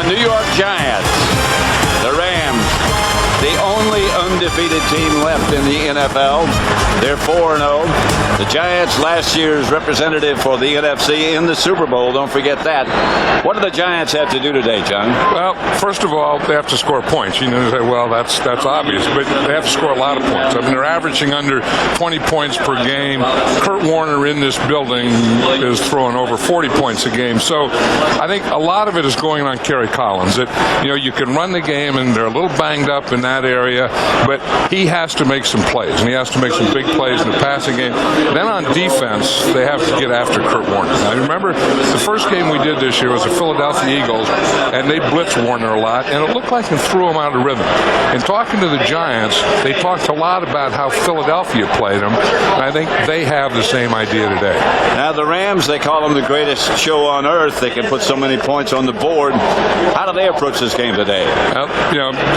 New York Giants, the Rams, the only undefeated team left in the NFL. They're 4-0. The Giants, last year's representative for the NFC in the Super Bowl. Don't forget that. What do the Giants have to do today, John? Well, first of all, they have to score points. You know, well, that's obvious, but they have to score a lot of points. I mean, they're averaging under 20 points per game. Kurt Warner in this building is throwing over 40 points a game. So I think a lot of it is going on Kerry Collins. You can run the game, and they're a little banged up in that area, but he has to make some plays, and he has to make some big plays in the passing game. Then on defense, they have to get after Kurt Warner. Now, remember, the first game we did this year was the Philadelphia Eagles, and they blitzed Warner a lot, and it looked like it threw him out of rhythm. In talking to the Giants, they talked a lot about how Philadelphia played them, and I think they have the same idea today. Now, the Rams, they call them the greatest show on earth. They can put so many points on the board. How do they approach this game today? Well,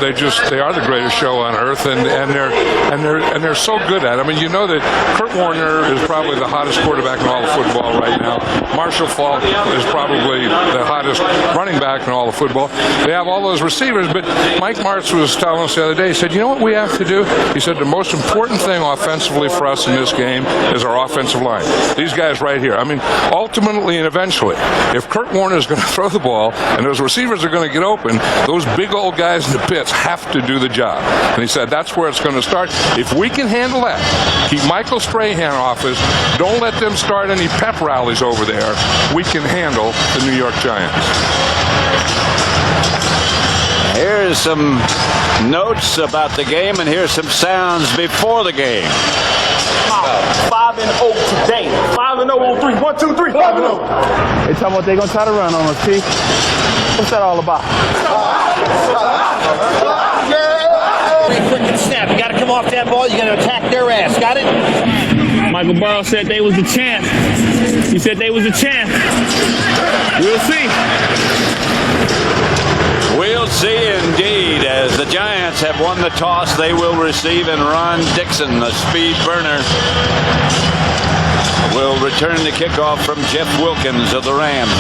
they are the greatest show on earth, and they're so good at it. I mean, you know that Kurt Warner is probably the hottest quarterback in all of football right now. Marshall Faulk is probably the hottest running back in all of football. They have all those receivers, but Mike Martz was telling us the other day, he said, you know what we have to do? He said, the most important thing offensively for us in this game is our offensive line. These guys right here. I mean, ultimately and eventually, if Kurt Warner is going to throw the ball and those receivers are going to get open, those big old guys in the pits have to do the job. And he said that's where it's going to start. If we can handle that, keep Michael Strahan off us, don't let them start any pep rallies over there, we can handle the New York Giants. Here's some notes about the game, and here's some sounds before the game. 5-0 today. 5-0 on 3. 1, 2, 3. 5-0. They talking about they're going to try to run on us, T. What's that all about? Great freaking snap. You got to come off that ball. You got to attack their ass. Got it? Michael Burrow said they was the champ. He said they was the champ. We'll see. We'll see indeed. As the Giants have won the toss, they will receive, and Ron Dixon, the speed burner, will return the kickoff from Jeff Wilkins of the Rams.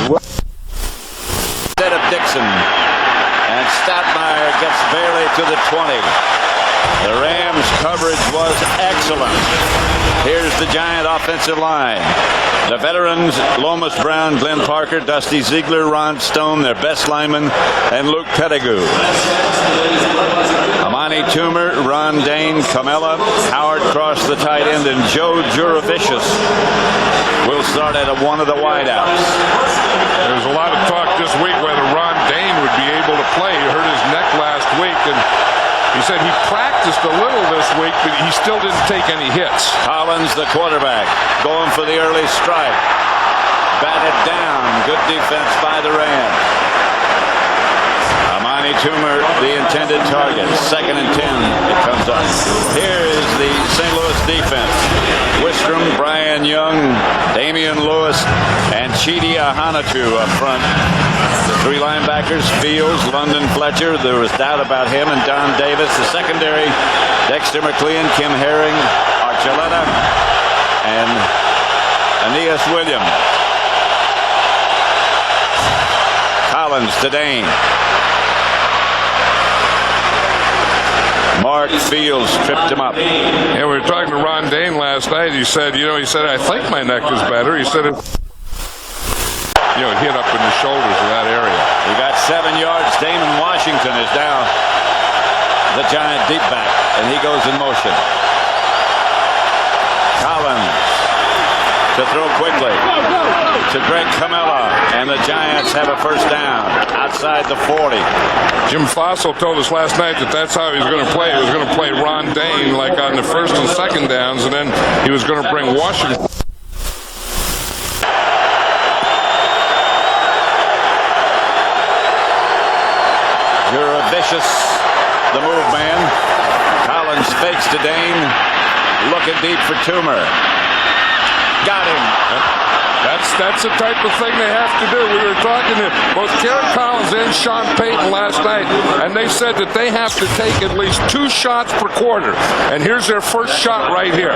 Instead of Dixon, and Stoudemire gets barely to the 20. The Rams' coverage was excellent. Here's the Giant offensive line. The veterans, Lomas Brown, Glenn Parker, Dusty Ziegler, Ron Stone, their best lineman, and Luke Pettigrew. Amani Toomer, Ron Dane, Camella, Howard Cross, the tight end, and Joe Juravicius will start at one of the wideouts. There's a lot of talk this week whether Ron Dane would be able to play. He hurt his neck last week, and he said he practiced a little this week, but he still didn't take any hits. Collins, the quarterback, going for the early strike. Batted down. Good defense by the Rams. Amani Toomer, the intended target. 2nd and 10. It comes up. Here is the St. Louis defense. Wistrom, Brian Young, Damian Lewis, and Chidi Ahanatu up front. The 3 linebackers, Fields, London Fletcher, there was doubt about him, and Don Davis. The secondary, Dexter McLean, Kim Herring, Archuleta, and Aeneas Williams. Collins to Dane. Mark Fields tripped him up. Yeah, we were talking to Ron Dane last night. He said, I think my neck is better. He said it hit up in the shoulders of that area. We got 7 yards. Damon Washington is down. The Giant deep back, and he goes in motion. Collins to throw quickly to Greg Camella, and the Giants have a first down outside the 40. Jim Fossil told us last night that that's how he was going to play. He was going to play Ron Dane like on the 1st and 2nd downs, and then he was going to bring Washington. Juravicius, the move man. Collins fakes to Dane. Looking deep for Toomer. Got him. That's the type of thing they have to do. We were talking to both Kerry Collins and Sean Payton last night, and they said that they have to take at least 2 shots per quarter. And here's their first shot right here.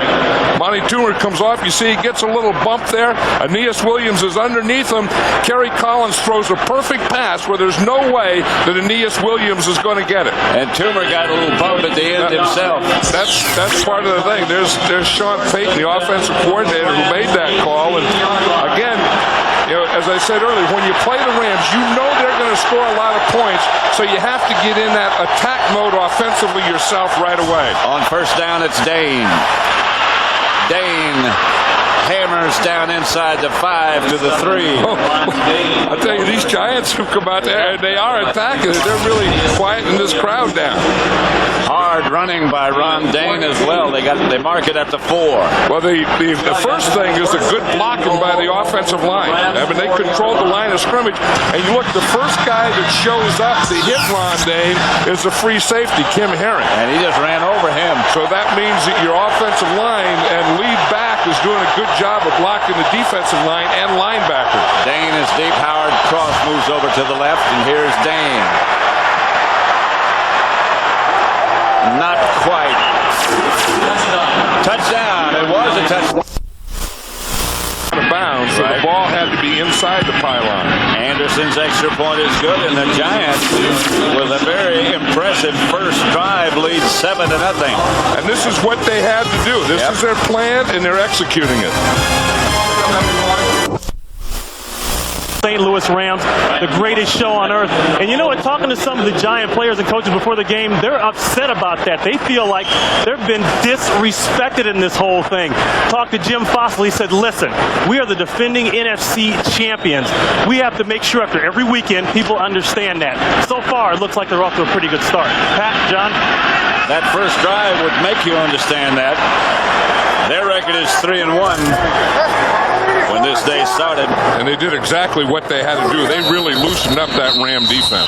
Monty Toomer comes off. You see he gets a little bump there. Aeneas Williams is underneath him. Kerry Collins throws a perfect pass where there's no way that Aeneas Williams is going to get it. And Toomer got a little bump at the end himself. That's part of the thing. There's Sean Payton, the offensive coordinator, who made that call. And again, you know, as I said earlier, when you play the Rams, you know they're going to score a lot of points, so you have to get in that attack mode offensively yourself right away. On first down, it's Dane. Dane hammers down inside the 5 to the 3. I'll tell you, these Giants who come out there, they are attacking. They're really quieting this crowd down. Hard running by Ron Dane as well. They mark it at the 4. Well, the first thing is a good blocking by the offensive line. I mean, they control the line of scrimmage. And you look, the first guy that shows up to hit Ron Dane is the free safety, Kim Herring. And he just ran over him. So that means that your offensive line and lead back is doing a good job of blocking the defensive line and linebacker. Dane is deep. Howard Cross moves over to the left, and here's Dane. Not quite. Touchdown. It was a touchdown. Out of bounds, so the ball had to be inside the pylon. Anderson's extra point is good, and the Giants, with a very impressive first drive, lead 7-0. And this is what they had to do. This is their plan, and they're executing it. St. Louis Rams, the greatest show on earth. And you know what, talking to some of the Giant players and coaches before the game, they're upset about that. They feel like they've been disrespected in this whole thing. Talked to Jim Fossil. He said, listen, we are the defending NFC champions. We have to make sure after every weekend people understand that. So far, it looks like they're off to a pretty good start. Pat, John? That first drive would make you understand that. Their record is 3-1 when this day started. And they did exactly what they had to do. They really loosened up that Ram defense.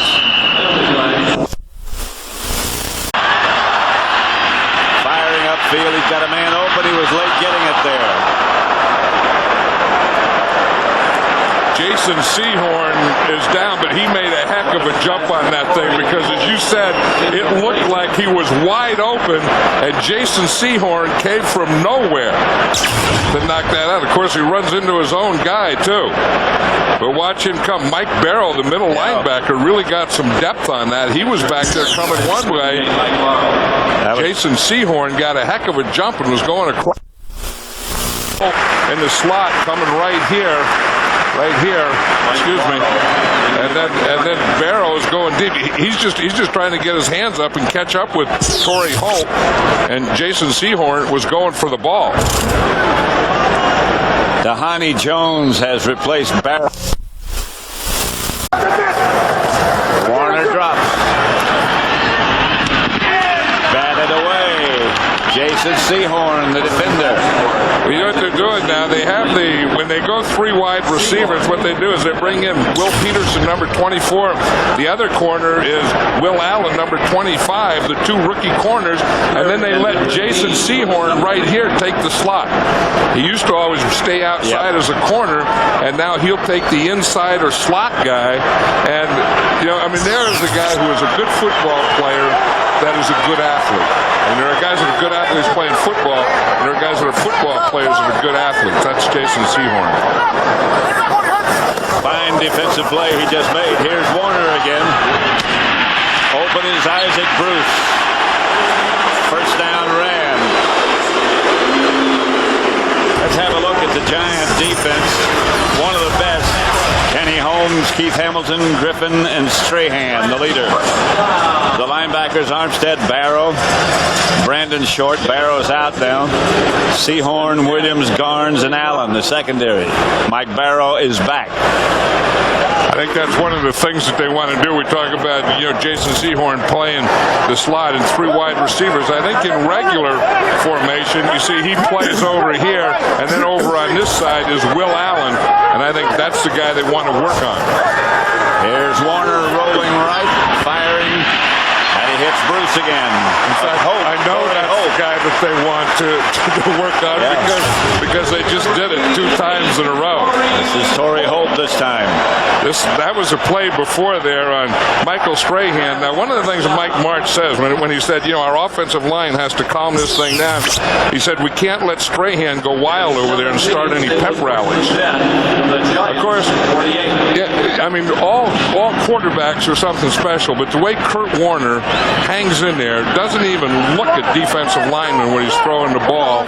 Firing upfield. He's got a man open. He was late getting it there. Jason Sehorn is down, but he made a heck of a jump on that thing because, as you said, it looked like he was wide open, and Jason Sehorn came from nowhere to knock that out. Of course, he runs into his own guy, too. But watch him come. Mike Barrow, the middle linebacker, really got some depth on that. He was back there coming one way. Jason Sehorn got a heck of a jump and was going across in the slot, coming right here. Right here, excuse me, and then Barrow is going deep. He's just trying to get his hands up and catch up with Torrey Holt, and Jason Sehorn was going for the ball. Dahani Jones has replaced Barrow. Warner drops. Batted away. Jason Sehorn, the defender. Well, you know what they're doing now? They have when they go 3 wide receivers, what they do is they bring in Will Peterson, number 24. The other corner is Will Allen, number 25, the 2 rookie corners, and then they let Jason Sehorn right here take the slot. He used to always stay outside as a corner, and now he'll take the inside or slot guy. And, you know, I mean, there is a guy who is a good football player that is a good athlete. And there are guys that are good athletes playing football, and there are guys that are football players that are good athletes. That's Jason Sehorn. Fine defensive play he just made. Here's Warner again. Open is Isaac Bruce. First down Ram. Let's have a look at the Giant defense. One of the best. Kenny Holmes, Keith Hamilton, Griffin, and Strahan, the leader. The linebackers, Armstead, Barrow, Brandon Short. Barrow's out now. Sehorn, Williams, Garnes, and Allen, the secondary. Mike Barrow is back. I think that's one of the things that they want to do. We talk about, you know, Jason Sehorn playing the slot and 3 wide receivers. I think in regular formation, you see he plays over here, and then over on this side is Will Allen, and I think that's the guy they want to work on. Here's Warner rolling right, firing, and he hits Bruce again. In fact, I know that guy that they want to work on because they just did it 2 times in a row. This is Torrey Holt this time. That was a play before there on Michael Strahan. Now, one of the things that Mike March says when he said, our offensive line has to calm this thing down, he said, we can't let Strahan go wild over there and start any pep rallies. Of course, all quarterbacks are something special, but the way Kurt Warner hangs in there, doesn't even look at defensive linemen when he's throwing the ball,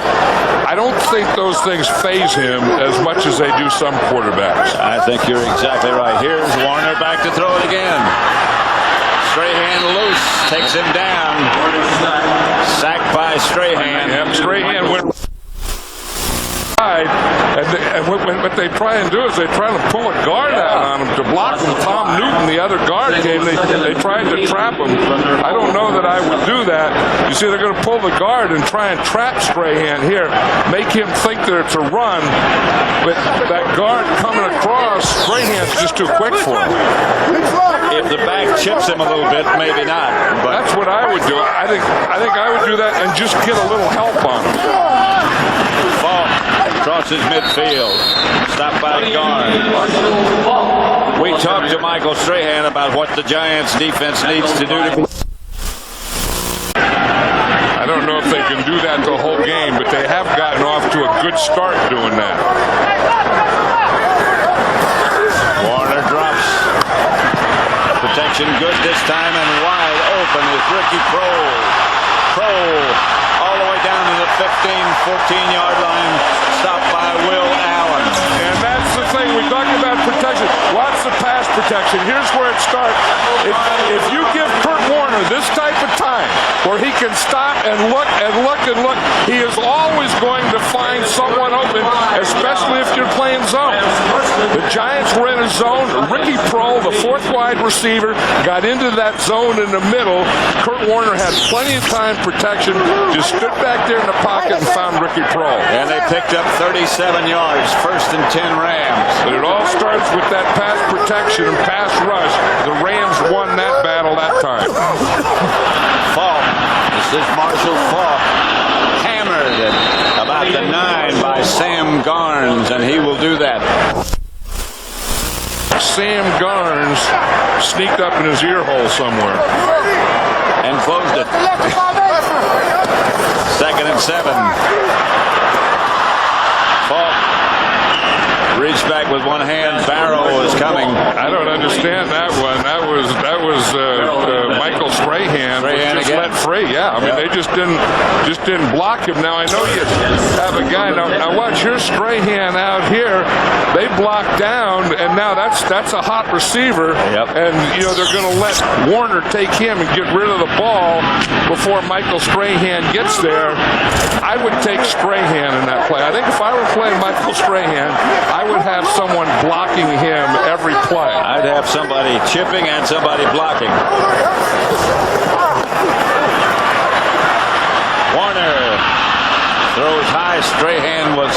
I don't think those things faze him as much as they do some quarterbacks. I think you're exactly right. Here's Warner back to throw it again. Strahan loose, takes him down. Sacked by Strahan. Yep, Strahan went and what they try and do is they try to pull a guard out on him to block him. Tom Newton, the other guard, came. They tried to trap him. I don't know that I would do that. You see, they're going to pull the guard and try and trap Strahan here, make him think that it's a run, but that guard coming across, Strahan's just too quick for him. If the back chips him a little bit, maybe not. But that's what I would do. I think I would do that and just get a little help on him. Falk crosses midfield. Stopped by Garn. We talked to Michael Strahan about what the Giants defense needs to do to... I don't know if they can do that the whole game, but they have gotten off to a good start doing that. Warner drops. Protection good this time, and wide open is Ricky Prohl. Prohl all the way down to the 15, 14-yard line, stopped by Will Allen. And that's the thing, we talked about protection. Lots of pass protection. Here's where it starts. If you give Kurt Warner this type of time where he can stop and look and look and look, he is always going to find someone open, especially if you're playing zone. The Giants were in a zone. Ricky Prohl, the 4th wide receiver, got into that zone in the middle. Kurt Warner had plenty of time protection, just stood back there in the pocket and found Ricky Prohl. And they picked up 37 yards, 1st and 10 Rams. But it all starts with that pass protection and pass rush. The Rams won that battle that time. Falk. This is Marshall Falk. Hammered at about the 9 by Sam Garnes, and he will do that. Sam Garnes sneaked up in his ear hole somewhere. And closed it. 2nd and 7. Falk reached back with one hand. Barrow is coming. I don't understand that one. That was Michael Strahan just let free. Yeah, I mean they just didn't block him. Now I know you have a guy. Now watch, here's Strahan out here. They blocked down, and now that's a hot receiver. Yep. And they're going to let Warner take him and get rid of the ball before Michael Strahan gets there. I would take Strahan in that play. I think if I were playing Michael Strahan, I would have someone blocking him every play. I'd have somebody chipping and somebody blocking. Warner throws high. Strahan was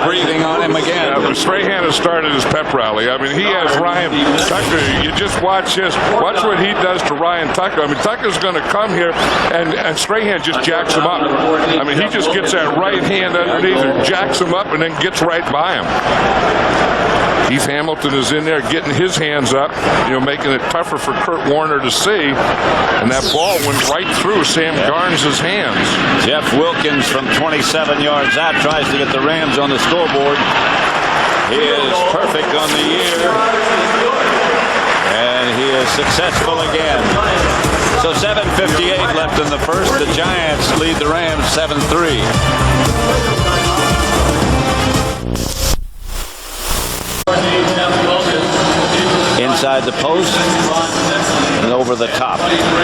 breathing on him again. Yeah, Strahan has started his pep rally. I mean, he has Ryan Tucker. You just watch this. Watch what he does to Ryan Tucker. I mean, Tucker's going to come here, and Strahan just jacks him up. I mean, he just gets that right hand underneath and jacks him up and then gets right by him. Keith Hamilton is in there getting his hands up, making it tougher for Kurt Warner to see. And that ball went right through Sam Garnes' hands. Jeff Wilkins from 27 yards out tries to get the Rams on the scoreboard. He is perfect on the year. And he is successful again. So 7:58 left in the first. The Giants lead the Rams 7-3. Inside the post and over the top.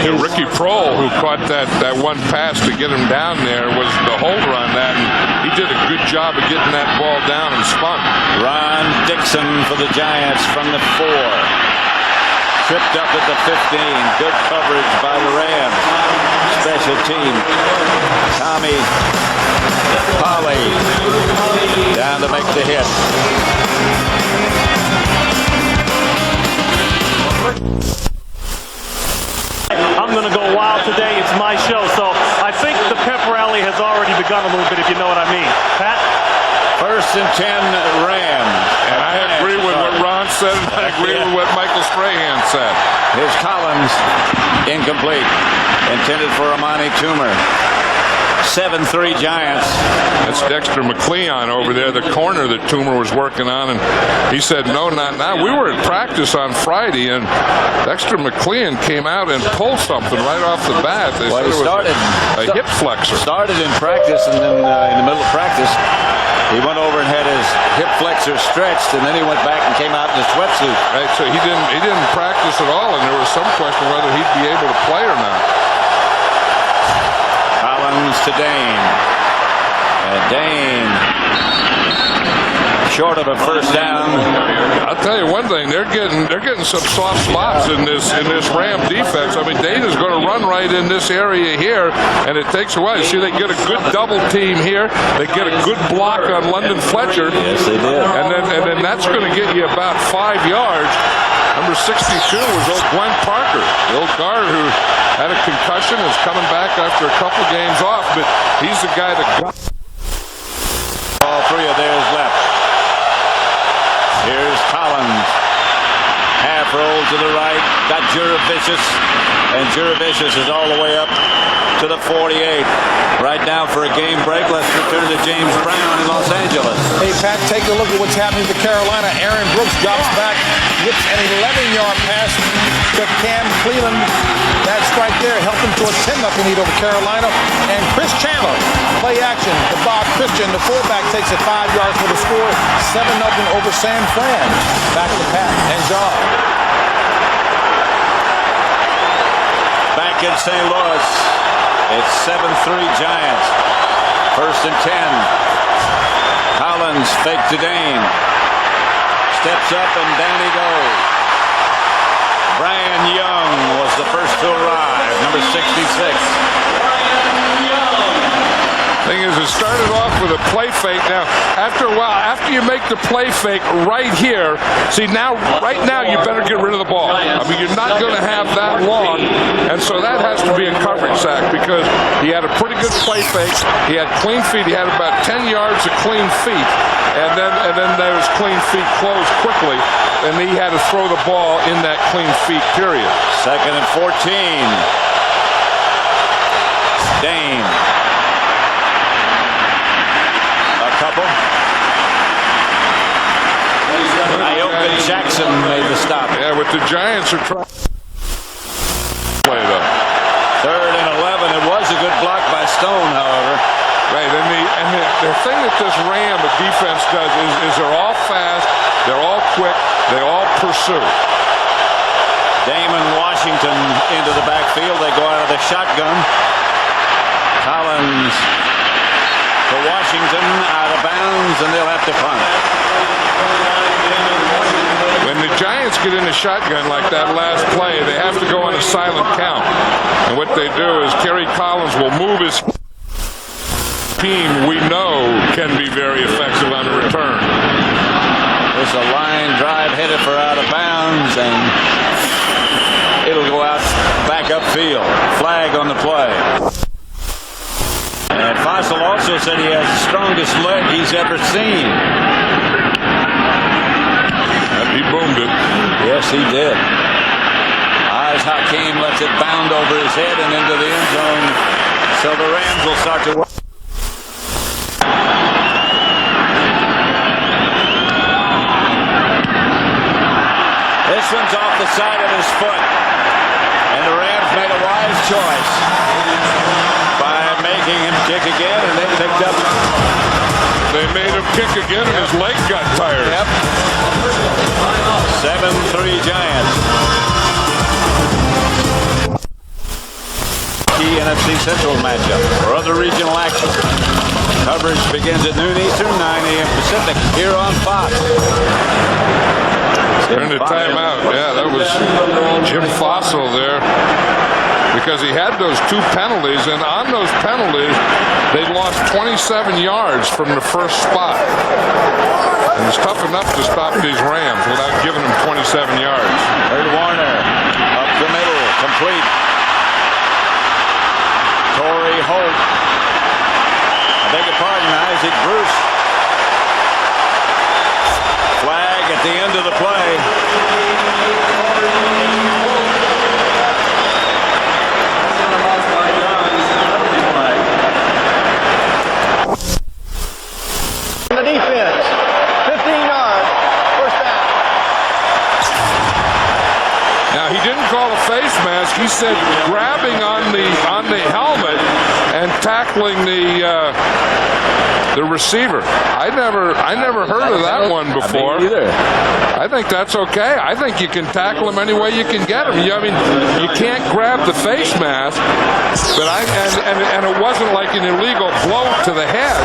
And Ricky Prohl, who caught that one pass to get him down there, was the holder on that, and he did a good job of getting that ball down and spun. Ron Dixon for the Giants from the 4. Tripped up at the 15. Good coverage by the Rams. Special team. Tommy Polley down to make the hit. I'm going to go wild today. It's my show. So I think the pep gun a little bit, if you know what I mean. Pat? 1st and 10 Rams. And I agree with what Ron said, and I agree with what Michael Strahan said. Here's Collins, incomplete. Intended for Amani Toomer. 7-3 Giants. That's Dexter McLeon over there, the corner that Toomer was working on, and he said, no, not now. We were at practice on Friday, and Dexter McLeon came out and pulled something right off the bat. They Well, said he it was started a hip flexor. Started in practice, and then in the middle of practice, he went over and had his hip flexor stretched, and then he went back and came out in a sweatsuit. Right, so he didn't practice at all, and there was some question whether he'd be able to play or not. Collins to Dane. And Dane, short of a first down. I'll tell you one thing, they're getting some soft spots in this Ram defense. I mean, Dane is going to run right in this area here, and it takes a while. You see, they get a good double team here. They get a good block on London Fletcher. Yes, they did. And then that's going to get you about 5 yards. Number 62 was old Glenn Parker, the old guard who had a concussion, is coming back after a couple games off, but he's the guy that got. All 3 of theirs left. Here's Collins. Half roll to the right. Got Juravicius. And Juravicius is all the way up to the 48. Right now for a game break, let's return to James Brown in Los Angeles. Hey, Pat, take a look at what's happening to Carolina. Aaron Brooks drops back, whips an 11-yard pass to Cam Cleveland. That strike there helped him to a 10-0 lead over Carolina. And Chris Chandler, play action to Bob Christian. The fullback takes it 5 yards for the score. 7-0 over San Fran. Back to Pat and John. Back in St. Louis, it's 7-3 Giants. 1st and 10. Collins fake to Dane. Steps up and down he goes. Brian Young was the first to arrive, number 66. Thing is, it started off with a play fake. Now, after a while, after you make the play fake right here, see right now you better get rid of the ball. I mean, you're not going to have that long, and so that has to be a coverage sack because he had a pretty good play fake. He had clean feet. He had about 10 yards of clean feet, and then those clean feet closed quickly, and he had to throw the ball in that clean feet period. 2nd and 14. Dane. Couple. Ioka Jackson made the stop. Yeah, with the Giants are trying to play though. 3rd and 11. It was a good block by Stone, however. Right, and the thing that this Ram defense does is they're all fast, they're all quick, they all pursue. Damon Washington into the backfield. They go out of the shotgun. Collins to Washington, out of bounds, and they'll have to punt. When the Giants get in a shotgun like that last play, they have to go on a silent count. And what they do is Kerry Collins will move his team we know can be very effective on the return. There's a line drive headed for out of bounds, and it'll go out back upfield. Flag on the play. And Fossil also said he has the strongest leg he's ever seen. He boomed it. Yes, he did. Oz Hakeem lets it bound over his head and into the end zone. So the Rams will start to work. This one's off the side of his foot. And the Rams made a wise choice by making him kick again, and they picked up. They made him kick again, and his leg got tired. Yep. 7-3 Giants. Key NFC Central matchup or other regional action. Coverage begins at noon Eastern, 9 a.m. Pacific, here on Fox. Turn the timeout. Yeah, that was Jim Fossil there. Because he had those 2 penalties, and on those penalties, they lost 27 yards from the first spot. And it's tough enough to stop these Rams without giving them 27 yards. Heard Warner up the middle, complete. Torrey Holt Isaac Bruce. Flag at the end of the play. The defense, 15 yards, first down. Now he didn't call a face mask. He said grabbing on the helmet and tackling the receiver. I never heard of that one before. Me either. I think that's okay. I think you can tackle him any way you can get him. I mean, you can't grab the face mask, but and it wasn't like an illegal blow to the head.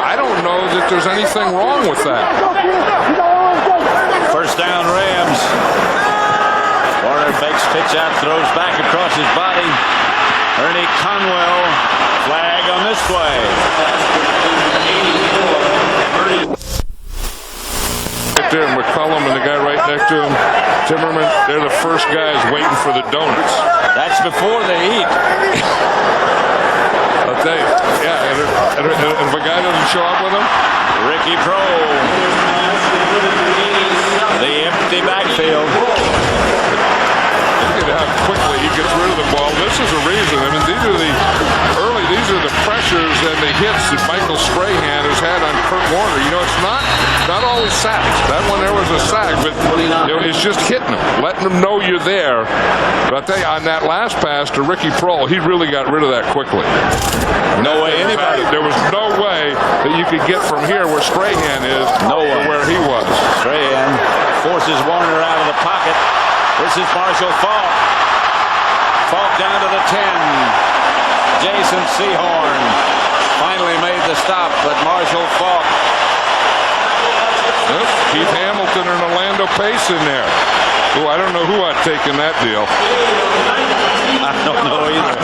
I don't know that there's anything wrong with that. First down, Rams. Warner fakes pitch out, throws back across his body. Ernie Conwell, flag on this play. Right there, McCullum and the guy right next to him, Timmerman, they're the first guys waiting for the donuts. That's before they eat. I'll tell you, yeah, and if a guy doesn't show up with him, Ricky Prohl. The empty backfield. look at how quickly he gets rid of the ball. This is a reason. I mean, these are the pressures and the hits that Michael Strahan has had on Kurt Warner. You know, it's not always sacks. That one there was a sack, but it's just hitting him, letting him know you're there. But I tell you, on that last pass to Ricky Prohl, he really got rid of that quickly. No way anybody. There was no way that you could get from here where Strahan is to where he was. Strahan forces Warner out of the pocket. This is Marshall Faulk. Faulk down to the 10. Jason Sehorn finally made the stop, but Marshall Faulk. Keith Hamilton and Orlando Pace in there. Oh, I don't know who I'd take in that deal. I don't know either.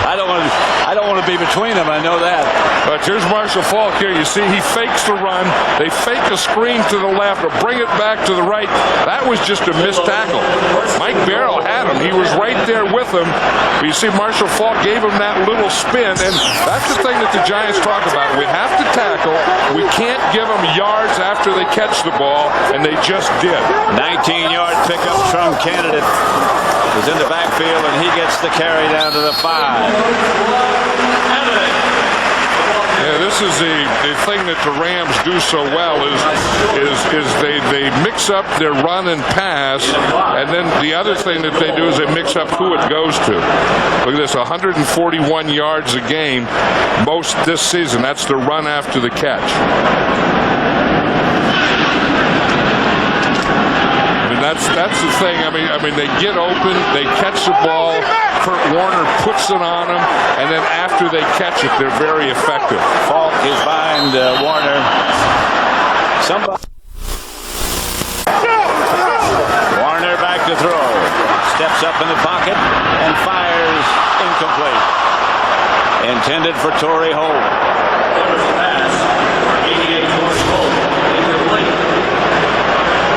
I don't want to be between them. I know that. But here's Marshall Faulk here. You see, he fakes the run. They fake a screen to the left or bring it back to the right. That was just a missed tackle. Mike Barrow had him. He was right there with him. But you see, Marshall Faulk gave him that little spin, and that's the thing that the Giants talk about. We have to tackle. We can't give them yards after they catch the ball, and they just did. 19-yard pickup from Candidate. Is in the backfield, and he gets the carry down to the 5. Yeah, this is the thing that the Rams do so well is they mix up their run and pass, and then the other thing that they do is they mix up who it goes to. Look at this, 141 yards a game most this season. That's the run after the catch. That's the thing. I mean, they get open, they catch the ball. Kurt Warner puts it on them, and then after they catch it, they're very effective. Faulk is behind Warner. Warner back to throw. Steps up in the pocket and fires incomplete. Intended for Torrey Holt.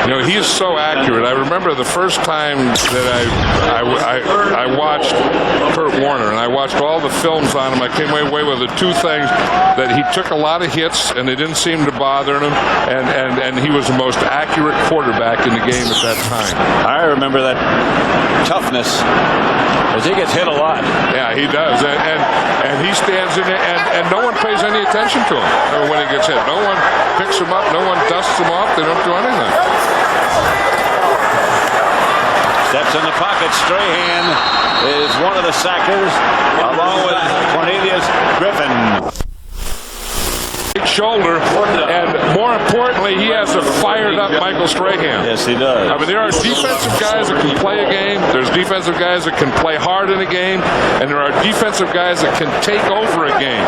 You know, he is so accurate. I remember the first time that I watched Kurt Warner, and I watched all the films on him. I came away with the two things, that he took a lot of hits, and they didn't seem to bother him, and he was the most accurate quarterback in the game at that time. I remember that toughness, because he gets hit a lot. Yeah, he does, and he stands in there, and no one pays any attention to him when he gets hit. No one picks him up, no one dusts him off, they don't do anything. Steps in the pocket. Strahan is one of the sackers, along with Cornelius Griffin. Big shoulder, and more importantly, he has a fired up Michael Strahan. Yes, he does. I mean, there are defensive guys that can play a game. There's defensive guys that can play hard in a game, and there are defensive guys that can take over a game.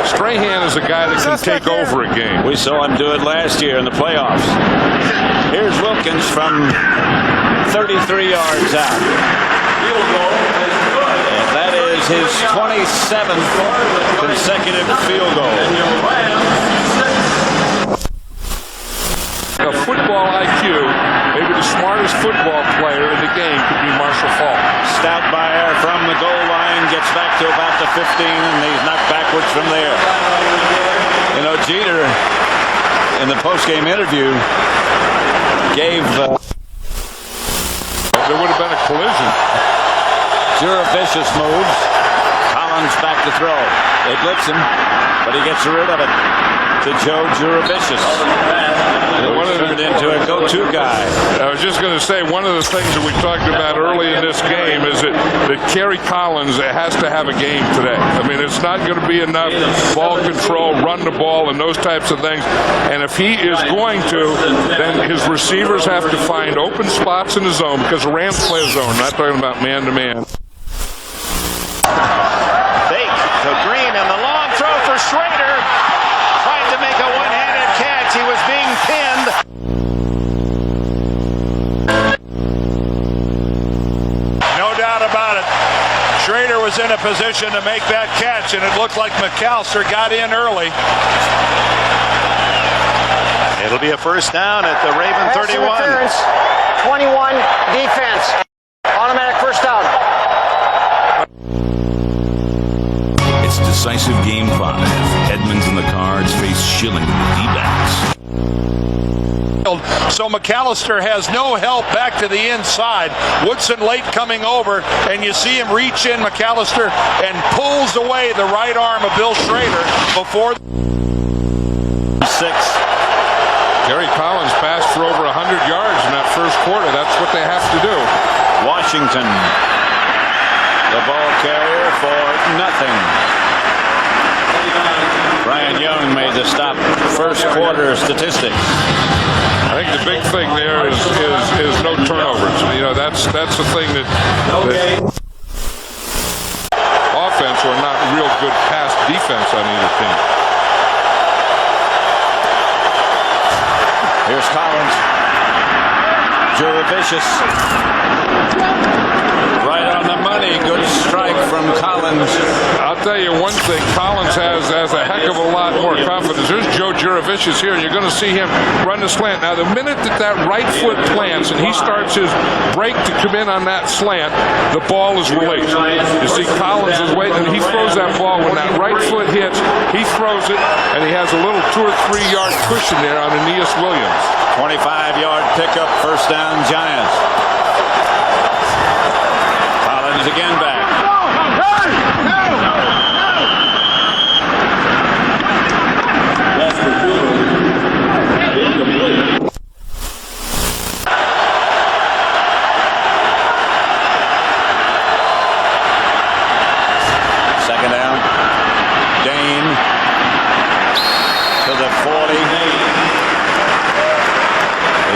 Strahan is a guy that can take over a game. We saw him do it last year in the playoffs. Here's Wilkins from 33 yards out. And that is his 27th consecutive field goal. A football IQ, maybe the smartest football player in the game could be Marshall Faulk. Stoutmeyer from the goal line gets back to about the 15, and he's knocked backwards from there. Jeter, in the post-game interview, gave There would have been a collision. Jurevicius moves. Collins back to throw. They blitz him, but he gets rid of it to Joe Jurevicius. Turned into a go-to guy. I was just going to say, one of the things that we talked about early in this game is that Kerry Collins has to have a game today. I mean, it's not going to be enough ball control, run the ball, and those types of things. And if he is going to, then his receivers have to find open spots in the zone, because the Rams play a zone. I'm not talking about man-to-man. Fake to Green, and the long throw for Schrader. Tried to make a one-handed catch. He was being pinned. No doubt about it. Schrader was in a position to make that catch, and it looked like McAllister got in early. It'll be a first down at the Raven 31. 21 defense. Automatic first down. It's decisive game 5. Edmonds and the Cards face Schilling with the D-backs. So McAllister has no help back to the inside. Woodson late coming over, and you see him reach in, McAllister, and pulls away the right arm of Bill Schrader before 6. Kerry Collins passed for over 100 yards in that first quarter. That's what they have to do. Washington, the ball carrier for nothing. Brian Young made the stop. First quarter statistics. I think the big thing there is no turnovers. You know, that's the thing that offense or not real good pass defense on either team. Here's Collins. Jurevicius. Right on the money. Good strike from Collins. I'll tell you one thing. Collins has a heck of a lot more confidence. There's Joe Jurevicius here, and you're going to see him run the slant. Now, the minute that right foot plants and he starts his break to come in on that slant, the ball is released. You see Collins is waiting, and he throws that ball. When that right foot hits, he throws it, and he has a little 2 or 3 yard cushion there on Aeneas Williams. 25-yard pickup, first down, Giants. Collins again back. Second down. Dane to the 40.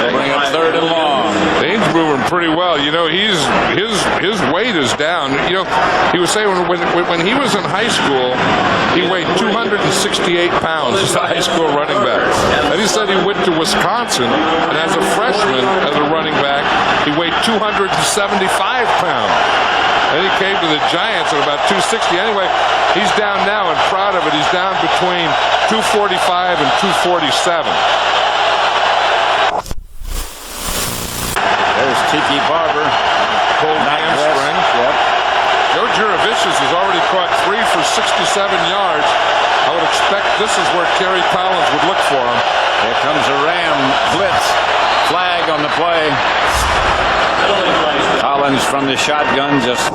They bring up third and long. Dane's moving pretty well. You know, his weight is down. You know, he was saying when he was in high school, he weighed 268 pounds as a high school running back. And he said he went to Wisconsin, and as a freshman, as a running back, he weighed 275 pounds. Then he came to the Giants at about 260. Anyway, he's down now, and proud of it. He's down between 245 and 247. There's Tiki Barber. Pulled hamstring. Yep. Joe Jurevicius has already caught 3 for 67 yards. I would expect this is where Kerry Collins would look for him. Here comes a Ram blitz. Flag on the play. Collins from the shotgun just.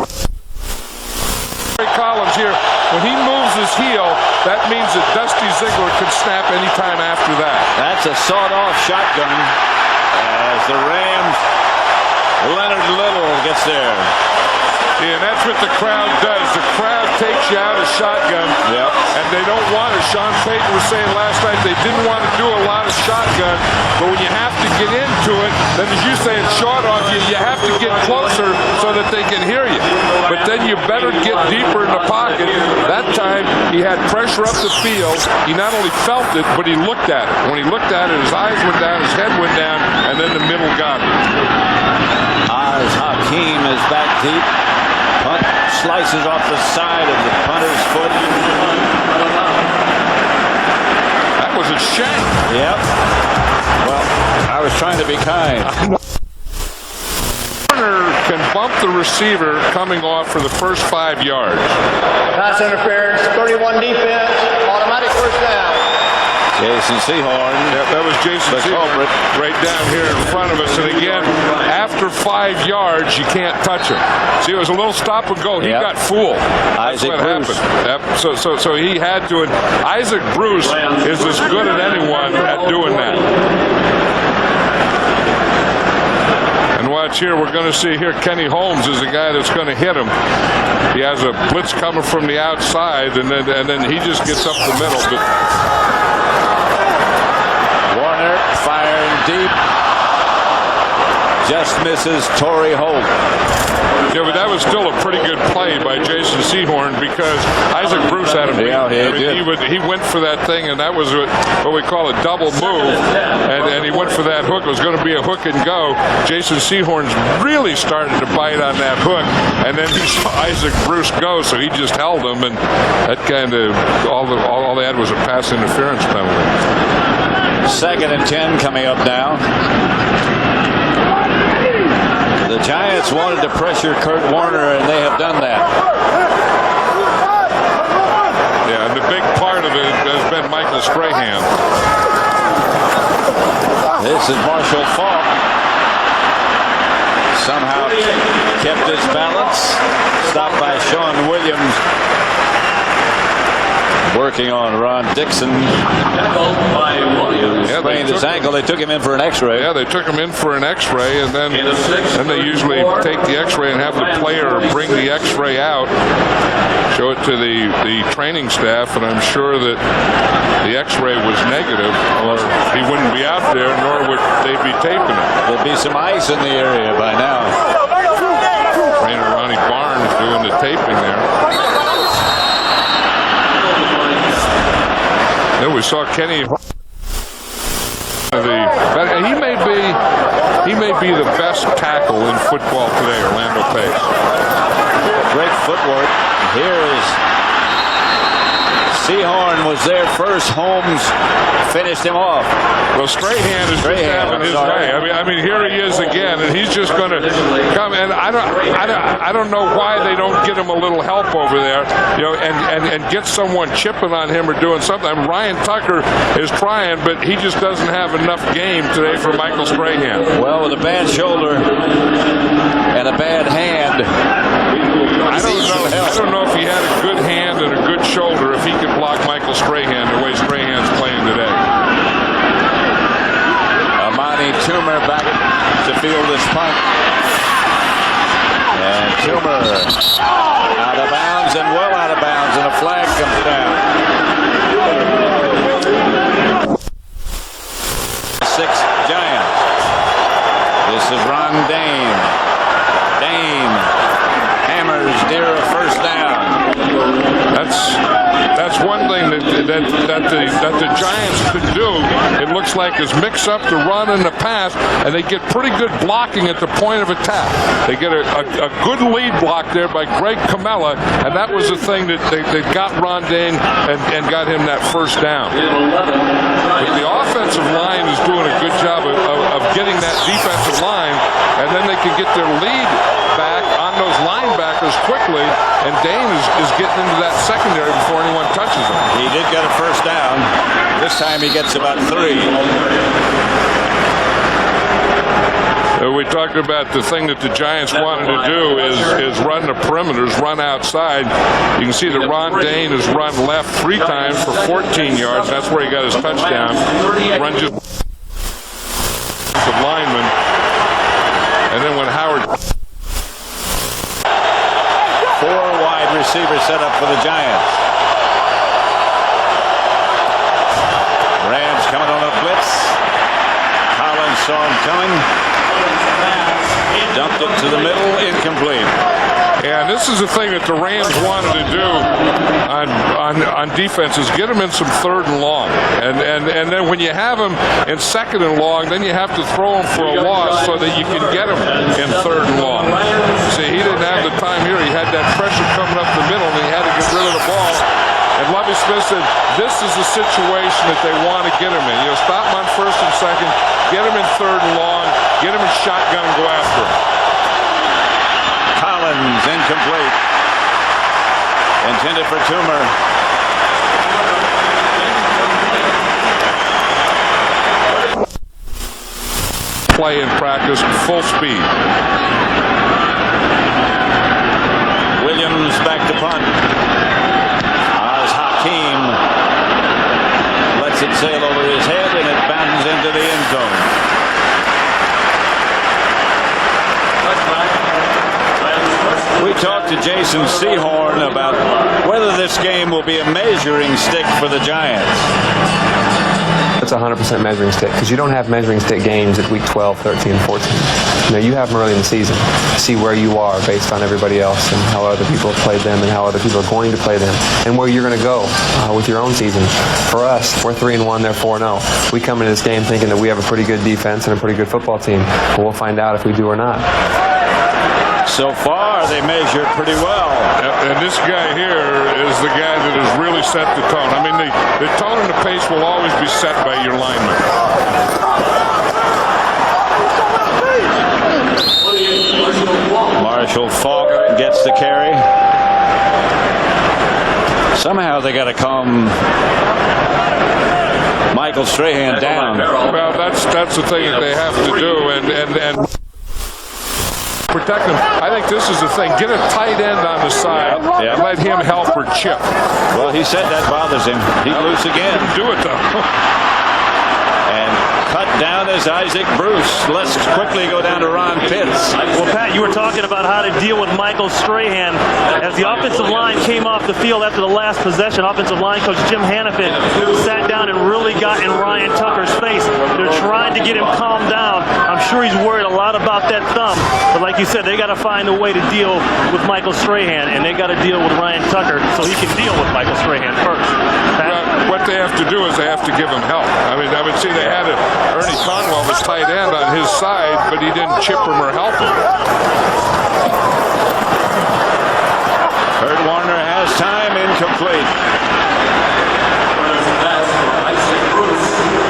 Kerry Collins here, when he moves his heel, that means that Dusty Ziegler could snap anytime after that. That's a sawed-off shotgun as the Rams. Leonard Little gets there. Yeah, and that's what the crowd does. The crowd takes you out of shotgun. Yep. And they don't want it. Sean Payton was saying last night they didn't want to do a lot of shotgun, but when you have to get into it, then as you say, it's short off you, you have to get closer so that they can hear you. But then you better get deeper in the pocket. That time he had pressure up the field. He not only felt it, but he looked at it. When he looked at it, his eyes went down, his head went down, and then the middle got him. Oz Hakeem is back deep. Punt slices off the side of the punter's foot. That was a shank. Yep. Well, I was trying to be kind. Corner can bump the receiver coming off for the first 5 yards. Pass interference, 31 defense, automatic first down. Jason Sehorn. Yeah, that was Jason The Sehorn culprit. right down here in front of us. And again, after 5 yards, you can't touch him. See, it was a little stop and go. He Yep. got fooled. That's Isaac what Bruce. happened. Yep. So he had to. And Isaac Bruce is as good as anyone at doing that. And watch here, we're going to see here Kenny Holmes is the guy that's going to hit him. He has a blitz coming from the outside, and then he just gets up the middle. But Warner firing deep. Just misses Torrey Holt. yeah, but that was still a pretty good play by Jason Sehorn because Isaac Bruce had him. Yeah, he did. He went for that thing, and that was what we call a double move, and he went for that hook. It was going to be a hook and go. Jason Sehorn's really started to bite on that hook, and then he saw Isaac Bruce go, so he just held him, and that kind of all they had was a pass interference penalty. 2nd and 10 coming up now. The Giants wanted to pressure Kurt Warner, and they have done that. Yeah, and the big part of it has been Michael Strahan. This is Marshall Faulk. Somehow kept his balance. Stopped by Sean Williams. Working on Ron Dixon. Sprained his ankle. They took him in for an X-ray. Yeah, they took him in for an X-ray, and then they usually take the X-ray and have the player bring the X-ray out, show it to the training staff, and I'm sure that the X-ray was negative, or he wouldn't be out there, nor would they be taping it. There'll be some ice in the area by now. Trainer Ronnie Barnes doing the taping there. Then we saw Kenny. He may be the best tackle in football today, Orlando Pace. Great footwork. Here is Sehorn was there first. Holmes finished him off. Well, Strahan is just having his way. I mean, here he is again, and he's just going to come. And I don't know why they don't get him a little help over there, and get someone chipping on him or doing something. I mean, Ryan Tucker is trying, but he just doesn't have enough game today for Michael Strahan. Well, with a bad shoulder and a bad hand. I don't know if he had a good hand and a good shoulder if he could block Michael Strahan the way Strahan's playing today. Amani Toomer back to field this punt. And Toomer out of bounds and well out of bounds, and a flag comes down. 6 Giants. This is Ron Dane. Dane hammers near a first down. That's one thing that the Giants could do. It looks like is mix up the run and the pass, and they get pretty good blocking at the point of attack. They get a good lead block there by Greg Camella, and that was the thing that they got Ron Dane and got him that first down. But the offensive line is doing a good job of getting that defensive line, and then they can get their lead back on those linebackers quickly, and Dane is getting into that secondary before anyone touches him. He did get a first down. This time he gets about 3. We talked about the thing that the Giants wanted to do is run the perimeters, run outside. You can see that Ron Dane has run left 3 times for 14 yards. That's where he got his touchdown. Run just the lineman. And then when Howard... 4 wide receivers set up for the Giants. Rams coming on a blitz. Collins saw him coming. Dumped it to the middle, incomplete. Yeah, this is the thing that the Rams wanted to do on defense is get them in some 3rd and long. And then when you have them in 2nd and long, then you have to throw them for a loss so that you can get them in 3rd and long. See, he didn't have the time here. He had that pressure coming up the middle, and he had to get rid of the ball. And Lovie Smith said, this is the situation that they want to get him in. Stop him on 1st and 2nd, get him in 3rd and long, get him in shotgun and go after him. Collins incomplete. Intended for Toomer. play in practice, full speed. Williams back to punt. As Hakeem lets it sail over his head, and it bounds into the end zone. We talked to Jason Sehorn about whether this game will be a measuring stick for the Giants. It's a 100% measuring stick because you don't have measuring stick games at week 12, 13, 14. You have them early in the season. See where you are based on everybody else and how other people have played them and how other people are going to play them and where you're going to go with your own season. For us, we're 3-1, they're 4-0. We come into this game thinking that we have a pretty good defense and a pretty good football team. But we'll find out if we do or not. So far, they measure pretty well. And this guy here is the guy that has really set the tone. I mean, the tone and the pace will always be set by your linemen. Marshall Faulk gets the carry. Somehow they got to calm Michael Strahan down. Well, that's the thing that they have to do, and protect him. I think this is the thing. Get a tight end on the side and let him help or chip. Well, he said that bothers him. He's loose again. Do it, though. And cut down is Isaac Bruce. Let's quickly go down to Ron Pitts. Well, Pat, you were talking about how to deal with Michael Strahan. As the offensive line came off the field after the last possession, offensive line coach Jim Hannafin sat down and really got in Ryan Tucker's face. They're trying to get him calmed down. I'm sure he's worried a lot about that thumb. But like you said, they got to find a way to deal with Michael Strahan, and they got to deal with Ryan Tucker so he can deal with Michael Strahan first. Well, what they have to do is they have to give him help. I mean, I would see they had Ernie Conwell was tight end on his side, but he didn't chip him or help him. Kurt Warner has time, incomplete.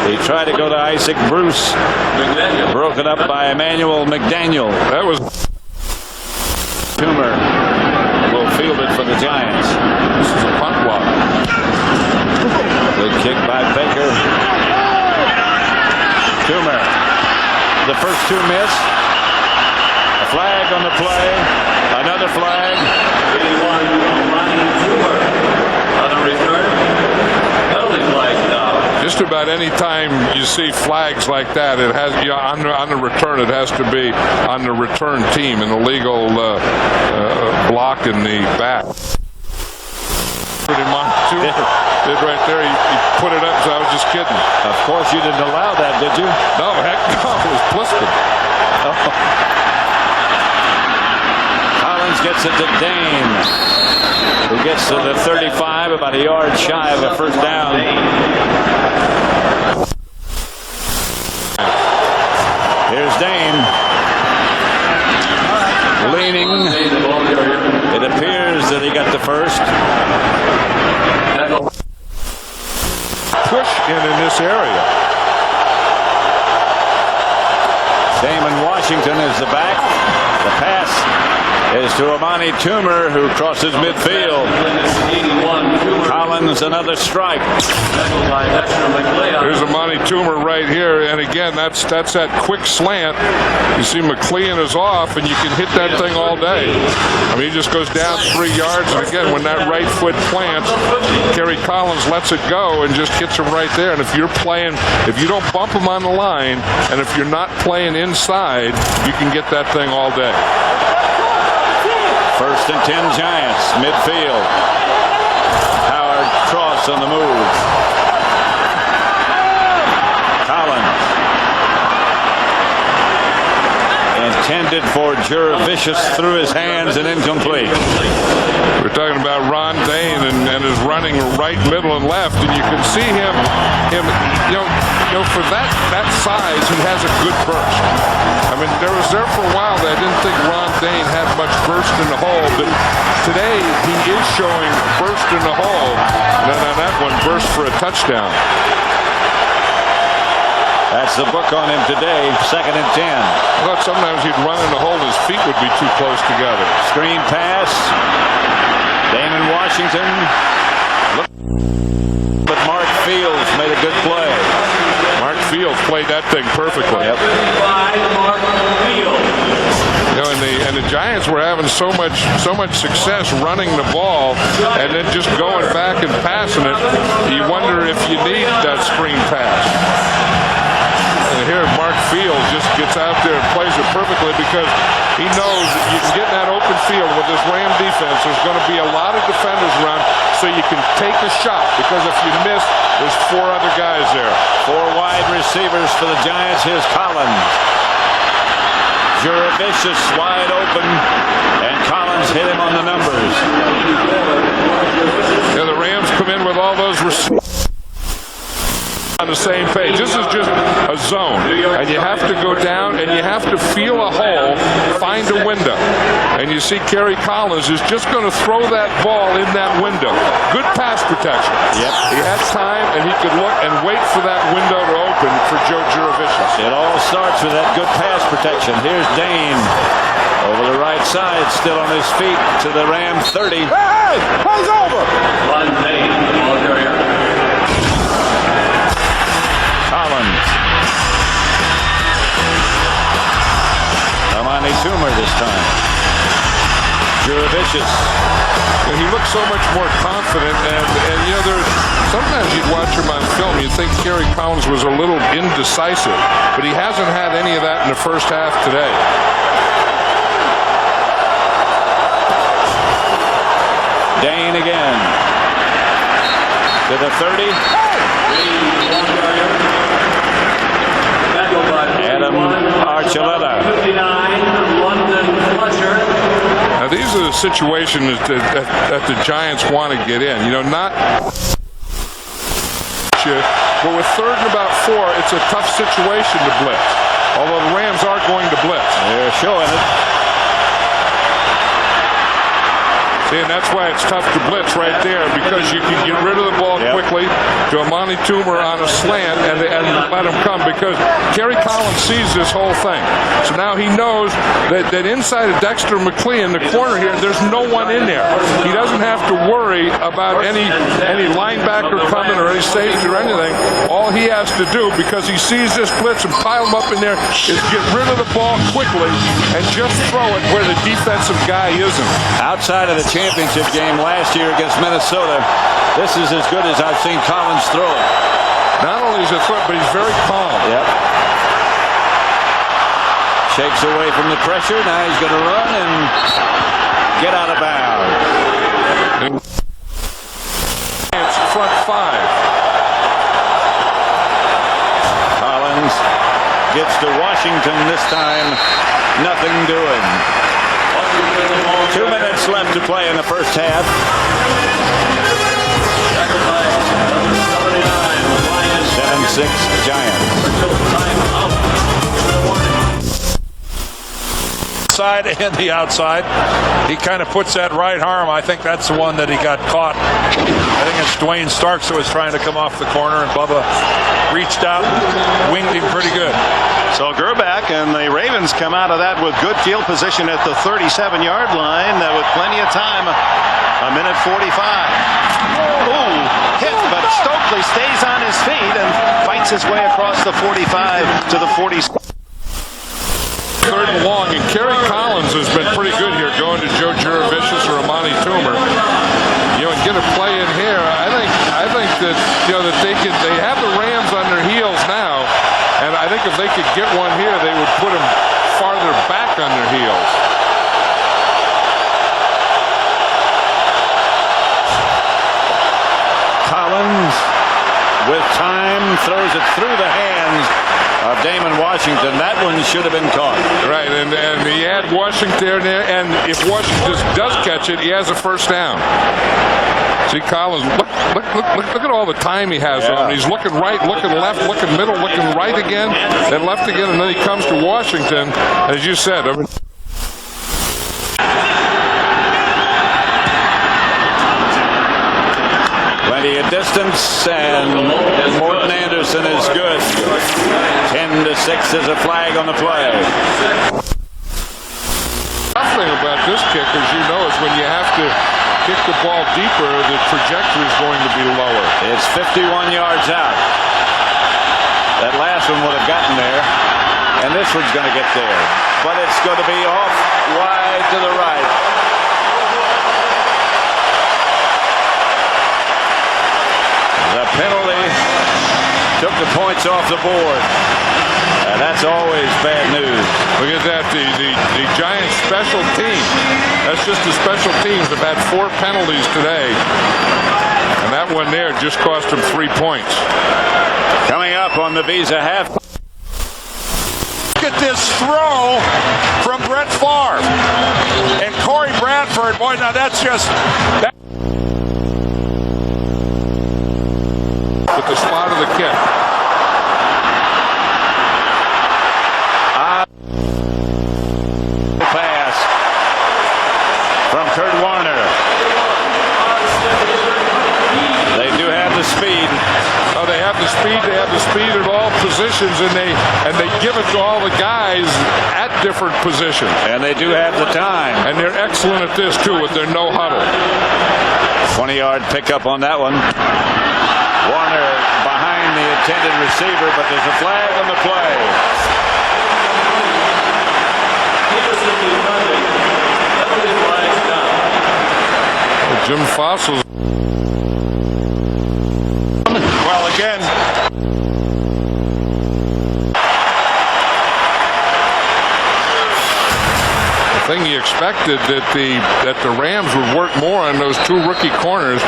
He tried to go to Isaac Bruce. Broken up by Emmanuel McDaniel. That was Toomer will field it for the Giants. This is a punt block. Good kick by Baker. Toomer. The first two miss. A flag on the play. Another flag. On the return. Penalty flag now. Just about any time you see flags like that, it has on the return. It has to be on the return team, an illegal block in the back. Did right there. He put it up, so I was just kidding. Of course, you didn't allow that, did you? No, heck no. It was Pliskin. Collins gets it to Dane, who gets to the 35, about a yard shy of a first down. Here's Dane. Leaning. It appears that he got the first. Push in this area. Damon Washington is the back. The pass is to Amani Toomer, who crosses midfield. Collins, another strike. There's Amani Toomer right here, and again, that's that quick slant. You see McLean is off, and you can hit that thing all day. I mean, he just goes down 3 yards, and again, when that right foot plants, Kerry Collins lets it go and just hits him right there. And if you don't bump him on the line, and if you're not playing inside, you can get that thing all day. First and 10 Giants, midfield. Howard cross on the move. Collins. Intended for Jurevicius, through his hands and incomplete. We're talking about Ron Dane and his running right, middle, and left, and you can see him for that size, he has a good burst. I mean, there was there for a while that I didn't think Ron Dane had much burst in the hole, but today he is showing burst in the hole, and then on that one, burst for a touchdown. That's the book on him today, 2nd and 10. I thought sometimes he'd run in the hole, his feet would be too close together. Screen pass. Damon Washington. But Mark Fields made a good play. Mark Fields played that thing perfectly. Yep. Giants were having so much success running the ball and then just going back and passing it. You wonder if you need that screen pass. And here Mark Field just gets out there and plays it perfectly because he knows that you can get in that open field with this Ram defense. There's going to be a lot of defenders around, so you can take a shot because if you miss, there's 4 other guys there. 4 wide receivers for the Giants. Here's Collins. Jurevicius wide open, and Collins hit him on the numbers. Yeah, the Rams come in with all those receivers on the same page. This is just a zone, and you have to go down and you have to feel a hole, find a window, and you see Kerry Collins is just going to throw that ball in that window. Good pass protection. Yep. He had time and he could look and wait for that window to open for Joe Jurevicius. It all starts with that good pass protection. Here's Dane over the right side, still on his feet to the Ram 30. Hey, plays over. Collins. Amani Toomer this time. Jurevicius. He looks so much more confident, and you know, there's sometimes you'd watch him on film, you'd think Kerry Collins was a little indecisive, but he hasn't had any of that in the first half today. Dane again. To the 30. Adam Archuleta. Now these are the situations that the Giants want to get in. You know, not. But with 3rd and about 4, it's a tough situation to blitz. Although the Rams are going to blitz. They're showing it. See, and that's why it's tough to blitz right there, because you can get rid of the ball quickly to Amani Toomer on a slant and let him come, because Kerry Collins sees this whole thing. So now he knows that inside of Dexter McLean, the corner here, there's no one in there. He doesn't have to worry about any linebacker coming or any safety or anything. All he has to do, because he sees this blitz and pile them up in there, is get rid of the ball quickly and just throw it where the defensive guy isn't. Outside of the championship game last year against Minnesota, this is as good as I've seen Collins throw it. Not only is it throw, but he's very calm. Yep. Shakes away from the pressure. Now he's going to run and get out of bounds. It's front 5. Collins gets to Washington this time. Nothing doing. 2 minutes left to play in the first half. 7-6 Giants. Side and the outside. He kind of puts that right arm. I think that's the one that he got caught. I think it's Dwayne Starks that was trying to come off the corner, and Bubba reached out and winged him pretty good. So Gerback and the Ravens come out of that with good field position at the 37-yard line with plenty of time. A minute 45. Ooh, hit, but Stokely stays on his feet and fights his way across the 45 to the 40. 3rd and long, and Kerry Collins has been pretty good here, going to Joe Jurevicius or Amani Toomer. You know, and get a play in here. I think that, you know, that they have the Rams on their heels now, and I think if they could get one here, they would put them farther back on their heels. Collins, with time, throws it through the hands of Damon Washington. That one should have been caught. Right, and he had Washington there, and if Washington does catch it, he has a first down. See Collins, look at all the time he has on. He's looking right, looking left, looking middle, looking right again, then left again, and then he comes to Washington, as you said. Plenty of distance, and Morton Anderson is good. 10-6 is a flag on the play. The thing about this kick, as you know, is when you have to kick the ball deeper, the trajectory is going to be lower. It's 51 yards out. That last one would have gotten there. And this one's going to get there. But it's going to be off wide to the right. The penalty took the points off the board. And that's always bad news. Look at that, the Giants special team. That's just the special teams have had 4 penalties today. And that one there just cost them 3 points. Coming up on the Visa half. Look at this throw from Brett Favre. And Corey Bradford, boy, now that's just... With the spot of the kick. Pass from Kurt Warner. They do have the speed. Oh, they have the speed. They have the speed at all positions, and they give it to all the guys at different positions. And they do have the time. And they're excellent at this too, with their no huddle. 20-yard pickup on that one. Warner behind the intended receiver, but there's a flag on the play. Jim Fossil. Well, again... The thing you expected that the Rams would work more on those 2 rookie corners,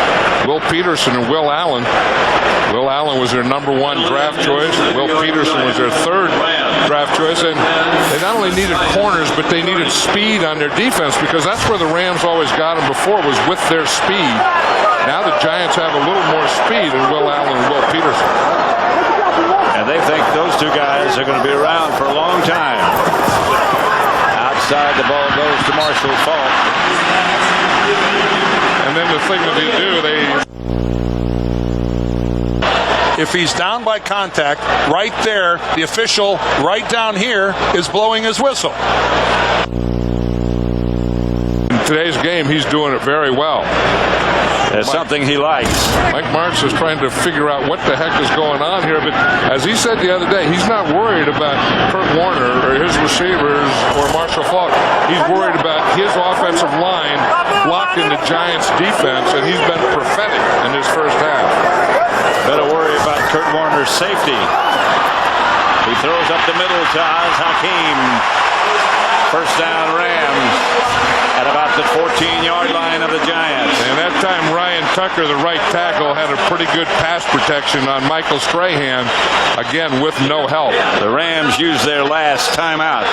Will Peterson and Will Allen. Will Allen was their #1 draft choice. Will Peterson was their 3rd draft choice. And they not only needed corners, but they needed speed on their defense, because that's where the Rams always got them before, was with their speed. Now the Giants have a little more speed than Will Allen and Will Peterson. And they think those 2 guys are going to be around for a long time. Outside, the ball goes to Marshall Faulk. And then the thing that they do, if he's down by contact, right there, the official right down here is blowing his whistle. in today's game, he's doing it very well. It's something he likes. Mike Martz is trying to figure out what the heck is going on here, but as he said the other day, he's not worried about Kurt Warner or his receivers or Marshall Faulk. He's worried about his offensive line blocking the Giants' defense, and he's been prophetic in his first half. Better worry about Kurt Warner's safety. He throws up the middle to Oz Hakeem. First down, Rams at about the 14-yard line of the Giants. And that time, Ryan Tucker, the right tackle, had a pretty good pass protection on Michael Strahan, again with no help. The Rams use their last timeout.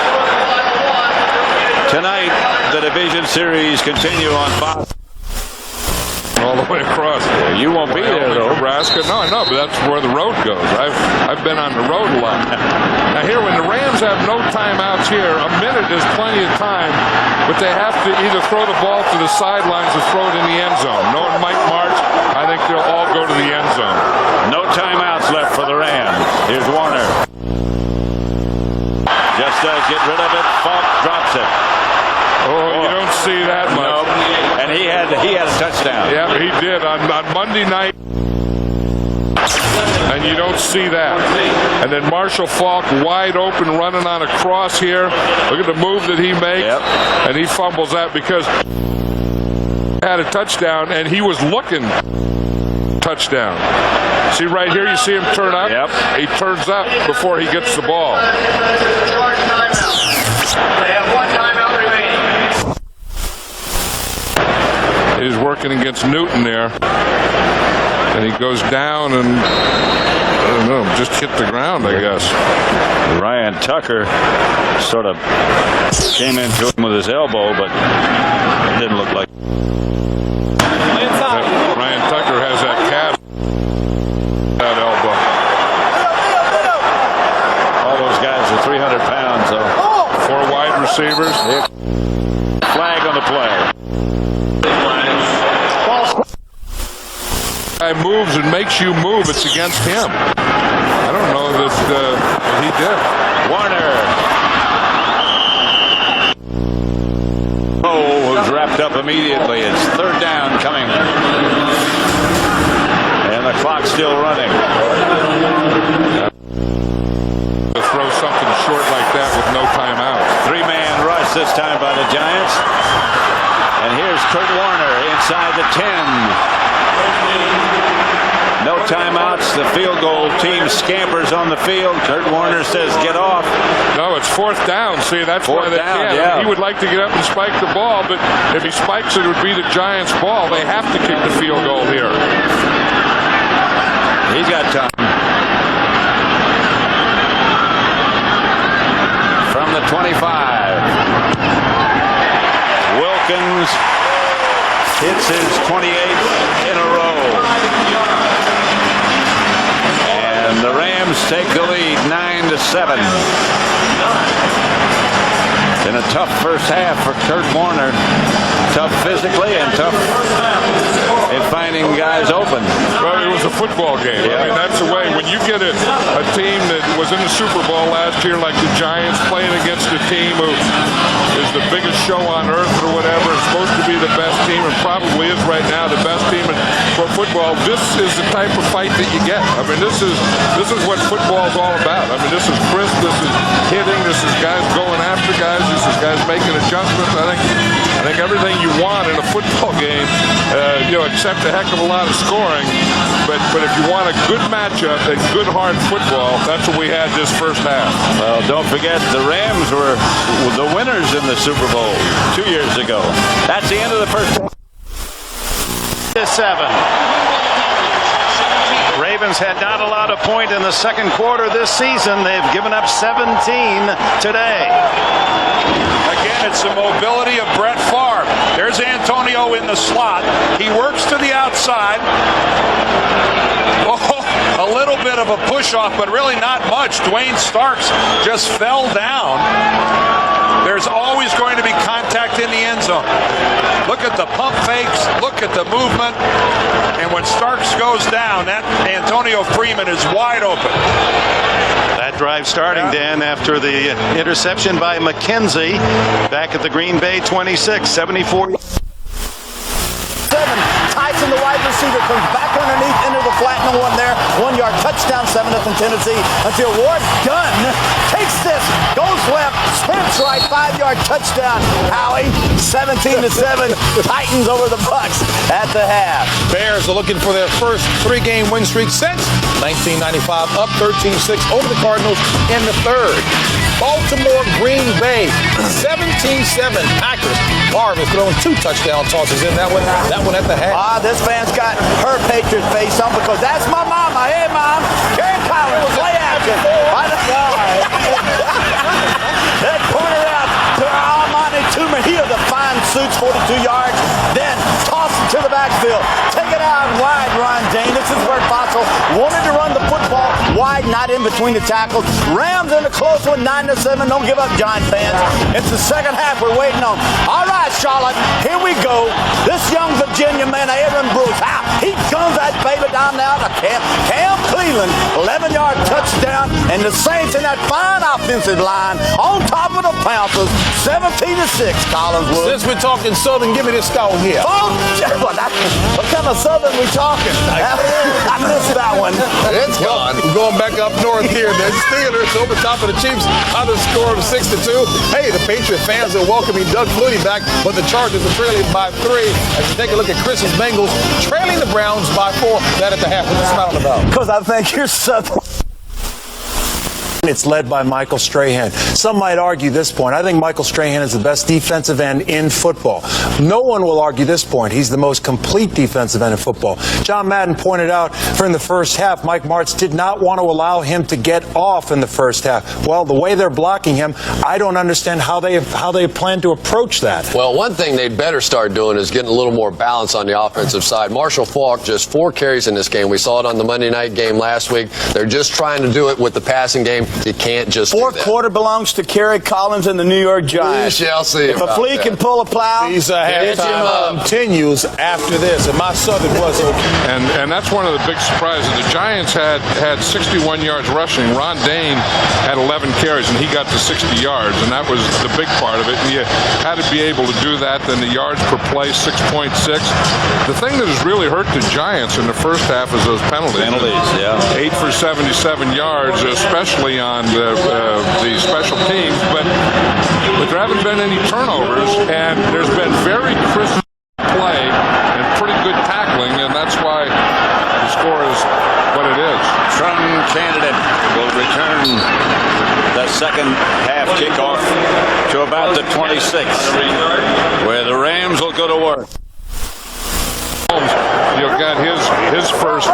Tonight, the division series continue on Fox. All the way across. You won't be there, though. Nebraska. No, I know, but that's where the road goes. I've been on the road a lot. Now here, when the Rams have no timeouts here, a minute is plenty of time, but they have to either throw the ball to the sidelines or throw it in the end zone. Knowing Mike Martz, I think they'll all go to the end zone. No timeouts left for the Rams. Here's Warner. Just does get rid of it. Faulk drops it. Oh, you don't see that much. No. And he had a touchdown. Yeah, he did on Monday night. And you don't see that. And then Marshall Faulk wide open running on a cross here. Look at the move that he makes. Yep. And he fumbles that because he had a touchdown and he was looking touchdown. See right here, you see him turn up? Yep. He turns up before he gets the ball. They have one timeout remaining. He's working against Newton there. And he goes down and, I don't know, just hit the ground, I guess. Ryan Tucker sort of came into him with his elbow, but it didn't look like. Ryan Tucker has that cast, that elbow. All those guys are 300 pounds, so. 4 wide receivers. Flag on the play. Guy moves and makes you move, it's against him. I don't know that he did. Warner. Oh, was wrapped up immediately. It's third down coming. And the clock's still running. To throw something short like this time by the Giants. And here's Kurt Warner inside the 10. No timeouts. The field goal team scampers on the field. Kurt Warner says, get off. No, it's fourth down. See, that's why they can't. Yeah. He would like to get up and spike the ball, but if he spikes it, it would be the Giants' ball. They have to kick the field goal here. He's got time. From the 25. Wilkins hits his 28th in a row. And the Rams take the lead 9-7. In a tough first half for Kurt Warner. Tough physically and tough in finding guys open. Well, it was a football game. Yeah. I mean, that's the way. When you get a team that was in the Super Bowl last year, like the Giants, playing against a team who is the biggest show on earth or whatever, is supposed to be the best team and probably is right now the best team in football, this is the type of fight that you get. I mean, this is what football is all about. I mean, this is crisp, this is hitting, this is guys going after guys, this is guys making adjustments. I think everything you want in a football game, except a heck of a lot of scoring. But if you want a good matchup, a good hard football, that's what we had this first half. Well, don't forget the Rams were the winners in the Super Bowl 2 years ago. That's the end of the first half. 7. Ravens had not allowed a point in the second quarter this season. They've given up 17 today. Again, it's the mobility of Brett Favre. There's Antonio in the slot. He works to the outside. Oh, a little bit of a push-off, but really not much. Dwayne Starks just fell down. There's always going to be contact in the end zone. Look at the pump fakes. Look at the movement. And when Starks goes down, that Antonio Freeman is wide open. That drive starting, Dan, after the interception by McKenzie back at the Green Bay 26, 74. Tyson, the wide receiver, comes back underneath into the flat and one there. 1 yard touchdown, 7-0 Tennessee until Ward Gunn takes this, goes left, spins right, 5 yard touchdown. Howie, 17-7, Titans over the Bucks at the half. Bears are looking for their first 3-game win streak since 1995, up 13-6 over the Cardinals in the third. Baltimore, Green Bay, 17-7 Packers. Favre has thrown 2 touchdown tosses in that one at the half. This man's got her Patriots face on because that's my mama. Hey, Mom. Karen Collins, play action. That pointed out to Armani Toomer. He of the fine suits, 42 yards. Then toss it to the backfield. Take it out wide, Ron Dane. This is where Fossil wanted to run the football wide, not in between the tackles. Rams in a close one, 9-7. Don't give up, Giant fans. It's the second half we're waiting on. All right, Charlotte, here we go. This young Virginia man, Aaron Brooks, he guns that baby down now to Cam Cleveland, 11-yard touchdown, and the Saints in that fine offensive line on top of the Panthers, 17-6, Collinswood. Since we're talking Southern, give me this stone here. What kind of Southern we talking? I missed that one. It's gone. We're going back up north here. The Steelers over top of the Chiefs on the score of 6-2. Hey, the Patriot fans are welcoming Doug Flutie back, but the Chargers are trailing by 3. As you take a look at Chris's Bengals, trailing the Browns by 4. That at the half. What's you smiling about? Because I think you're Southern. It's led by Michael Strahan. Some might argue this point. I think Michael Strahan is the best defensive end in football. No one will argue this point. He's the most complete defensive end in football. John Madden pointed out during the first half, Mike Martz did not want to allow him to get off in the first half. Well, the way they're blocking him, I don't understand how they plan to approach that. Well, one thing they'd better start doing is getting a little more balance on the offensive side. Marshall Faulk, just 4 carries in this game. We saw it on the Monday night game last week. They're just trying to do it with the passing game. You can't just Fourth quarter belongs to Kerry Collins and the New York Giants. We shall see. If a flea can pull a plow, These halftime continues after this, and my Southern was okay. And that's one of the big surprises. The Giants had 61 yards rushing. Ron Dane had 11 carries, and he got to 60 yards, and that was the big part of it. And you had to be able to do that. Then the yards per play, 6.6. The thing that has really hurt the Giants in the first half is those penalties. Yeah. 8 for 77 yards, especially on the special teams. But but there haven't been any turnovers, and there's been very crisp play and pretty good tackling, and that's why the score is what it is. From candidate will return the second half kickoff to about the 26, where the Rams will go to work. Holmes, got his first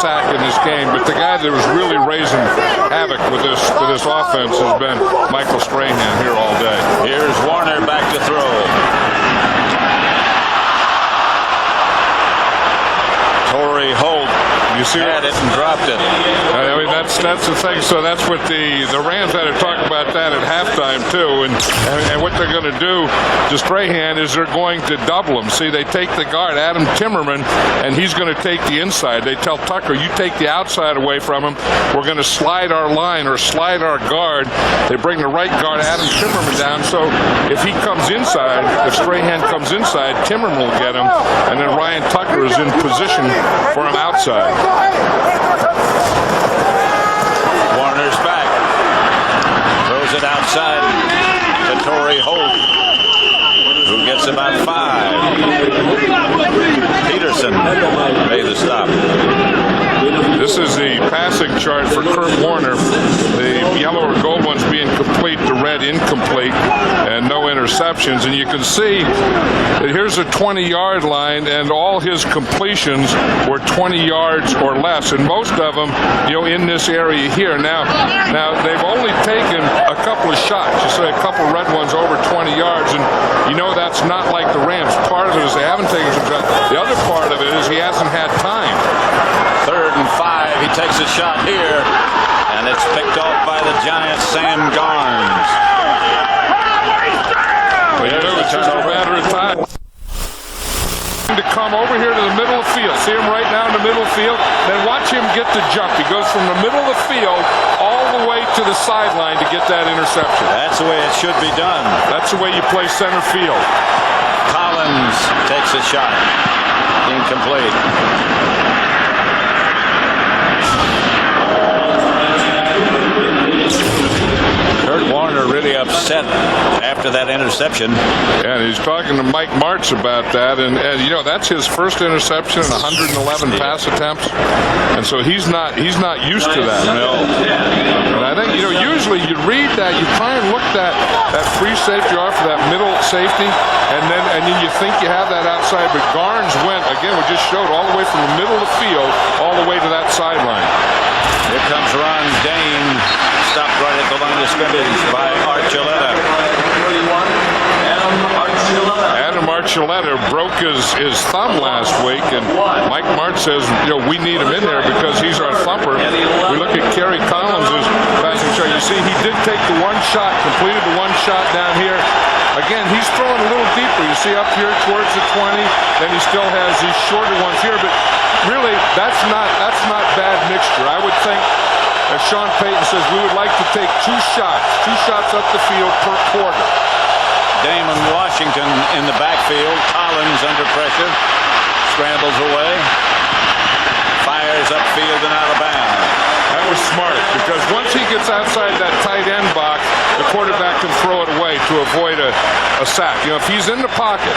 sack in this game, but the guy that was really raising havoc with this offense has been Michael Strahan here all day. Here's Warner back to throw. Torrey Holt, you see, had it and dropped it. I mean, that's the thing. So that's what the Rams had to talk about that at halftime too, and what they're going to do to Strahan is they're going to double him. See, they take the guard Adam Timmerman, and he's going to take the inside. They tell Tucker, you take the outside away from him. We're going to slide our line or slide our guard. They bring the right guard Adam Timmerman down. So if he comes inside, if Strahan comes inside, Timmerman will get him, and then Ryan Tucker is in position for him outside. Warner's back. Throws it outside to Torrey Holt, who gets about 5. Peterson made the stop. This is the passing chart for Kurt Warner. The yellow or gold ones being complete, the red incomplete, and no interceptions. And you can see that here's a 20-yard line, and all his completions were 20 yards or less, and most of them, in this area here. Now they've only taken a couple of shots. You say a couple of red ones over 20 yards, and that's not like the Rams. Part of it is they haven't taken some shots. The other part of it is he hasn't had time. 3rd and 5. He takes a shot here, and it's picked off by the Giants, Sam Garnes. It's just a matter of time to come over here to the middle of the field. See him right now in the middle of the field. Then watch him get the jump. He goes from the middle of the field all the way to the sideline to get that interception. That's the way it should be done. That's the way you play center field. Collins takes a shot. Incomplete. Kurt Warner really upset after that interception. And he's talking to Mike Martz about that, and that's his first interception in 111 pass attempts, and so he's not used to that. No. And I think usually you read that, you try and look that free safety off for that middle safety, and then you think you have that outside, but Garnes went again. We just showed all the way from the middle of the field all the way to that sideline. Here comes Ron Dane, stopped right at the line of scrimmage by Archuleta. Adam Archuleta broke his thumb last week, and Mike Martz says, we need him in there because he's our thumper. We look at Kerry Collins' passing chart. You see, he did take the one shot, completed the one shot down here. Again, he's throwing a little deeper. You see up here towards the 20, then he still has these shorter ones here, but really, that's not bad mixture. I would think, as Sean Payton says, we would like to take two shots up the field per quarter. Damon Washington in the backfield. Collins under pressure. Scrambles away. Fires upfield and out of bounds. That was smart, because once he gets outside that tight end box, the quarterback can throw it away to avoid a sack. If he's in the pocket,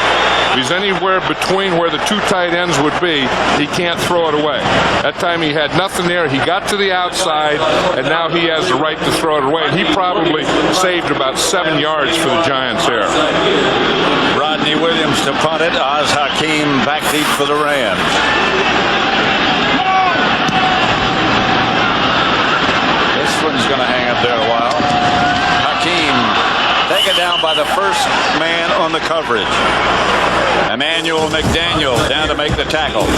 if he's anywhere between where the two tight ends would be, he can't throw it away. That time he had nothing there. He got to the outside, and now he has the right to throw it away. And he probably saved about 7 yards for the Giants there. Rodney Williams to punt it. Oz Hakeem back deep for the Rams. One's going to hang up there a while. Hakeem taken down by the first man on the coverage. Emmanuel McDaniel down to make the tackle.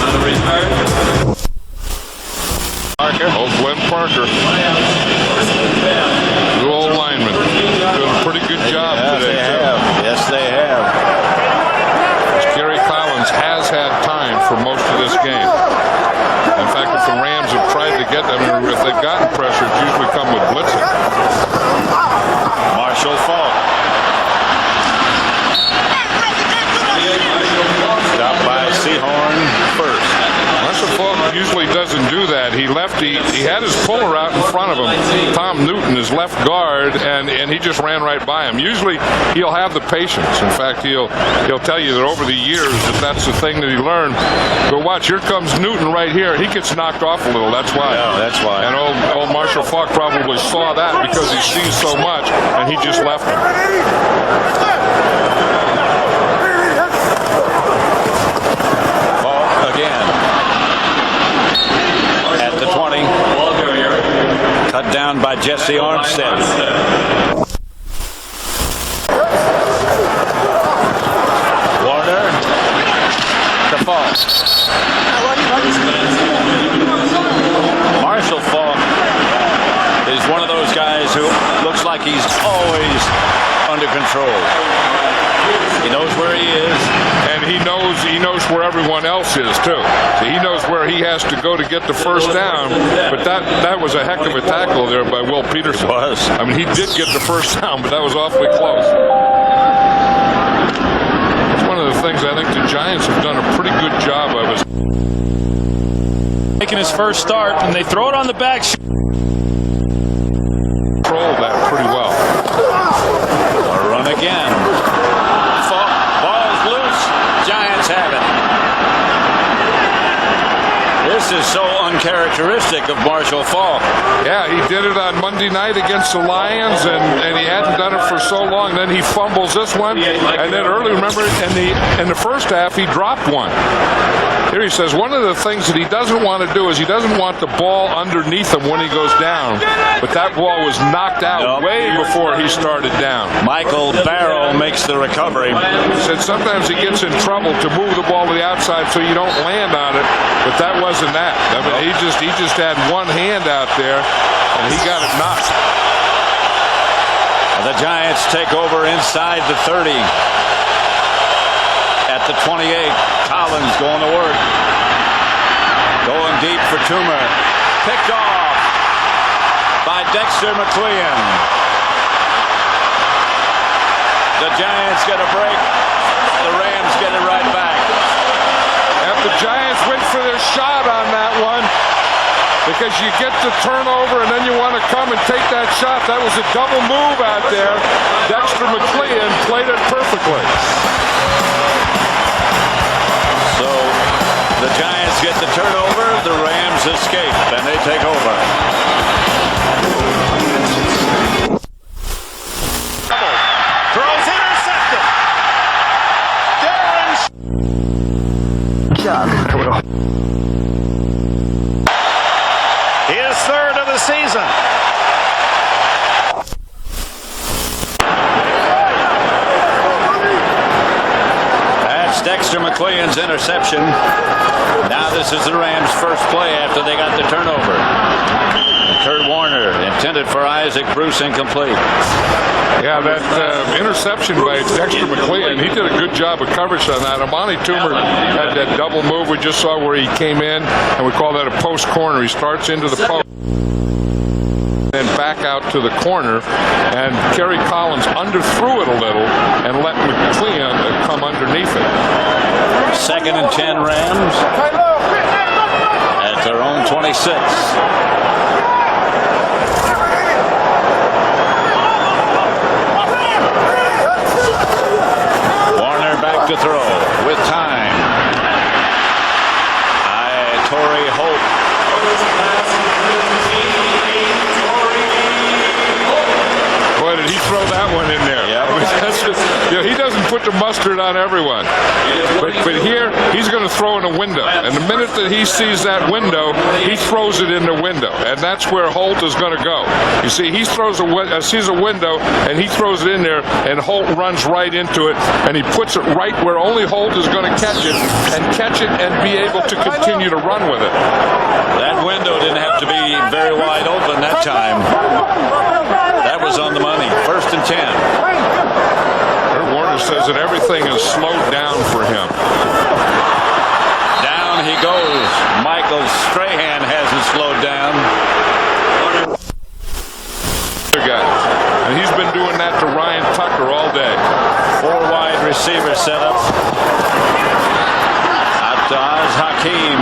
Parker. Oh, Glenn Parker. New old lineman. Doing a pretty good job today. Yes, they have. Kerry Collins has had time for most of this game. In fact, if the Rams have tried to get them, if they've gotten pressure, it's usually come with blitzing. Marshall Faulk. Stopped by Sehorn first. Marshall Faulk usually doesn't do that. He had his puller out in front of him, Tom Newton, his left guard, and he just ran right by him. Usually he'll have the patience. In fact, he'll tell you that over the years that's the thing that he learned. But watch, here comes Newton right here. He gets knocked off a little. That's why. Yeah, that's why. And old Marshall Faulk probably saw that because he sees so much, and he just left him. Faulk again. At the 20. Cut down by Jesse Armstead. Warner to Faulk. Marshall Faulk is one of those guys who looks like he's always under control. He knows where he is, and he knows where everyone else is too. So he knows where he has to go to get the first down. But that was a heck of a tackle there by Will Peterson. It was. I mean, he did get the first down, but that was awfully close. It's one of the things I think the Giants have done a pretty good job of. Is making his first start, and they throw it on the back. Control that pretty well. A run again. Ball's loose. Giants have it. This is so uncharacteristic of Marshall Faulk. Yeah, he did it on Monday night against the Lions, and he hadn't done it for so long. Then he fumbles this one, and then early, remember, in the first half, he dropped one. Here he says one of the things that he doesn't want to do is he doesn't want the ball underneath him when he goes down. But that ball was knocked out way before he started down. Michael Barrow makes the recovery. He said sometimes he gets in trouble to move the ball to the outside so you don't land on it. But that wasn't that. I mean, he just had one hand out there, and he got it knocked. The Giants take over inside the 30. At the 28, Collins going to work. Going deep for Toomer. Picked off by Dexter McClean. The Giants get a break. The Rams get it right back. And the Giants went for their shot on that one because you get the turnover and then you want to come and take that shot. That was a double move out there. Dexter McClean played it perfectly. So the Giants get the turnover, the Rams escape, and they take over. Throws intercepted. His third of the season. Dexter McClean's interception. Now this is the Rams' first play after they got the turnover. Kurt Warner intended for Isaac Bruce, incomplete. Yeah, that interception by Dexter McClean, he did a good job of coverage on that. Amani Toomer had that double move we just saw where he came in, and we call that a post corner. He starts into the post and back out to the corner, and Kerry Collins underthrew it a little and let McClean come underneath it. 2nd and 10 Rams at their own 26. Warner back to throw with time. Torrey Holt. Boy, did he throw that one in there. Yeah. He doesn't put the mustard on everyone. But here, he's going to throw in a window. And the minute that he sees that window, he throws it in the window. And that's where Holt is going to go. You see, he sees a window, and he throws it in there, and Holt runs right into it, and he puts it right where only Holt is going to catch it and be able to continue to run with it. That window didn't have to be very wide open that time. That was on the money. 1st and 10. Kurt Warner says that everything is slowed down for him. Down he goes. Michael Strahan hasn't slowed down. Other guy. And he's been doing that to Ryan Tucker all day. 4 wide receiver setup. Out to Hakeem.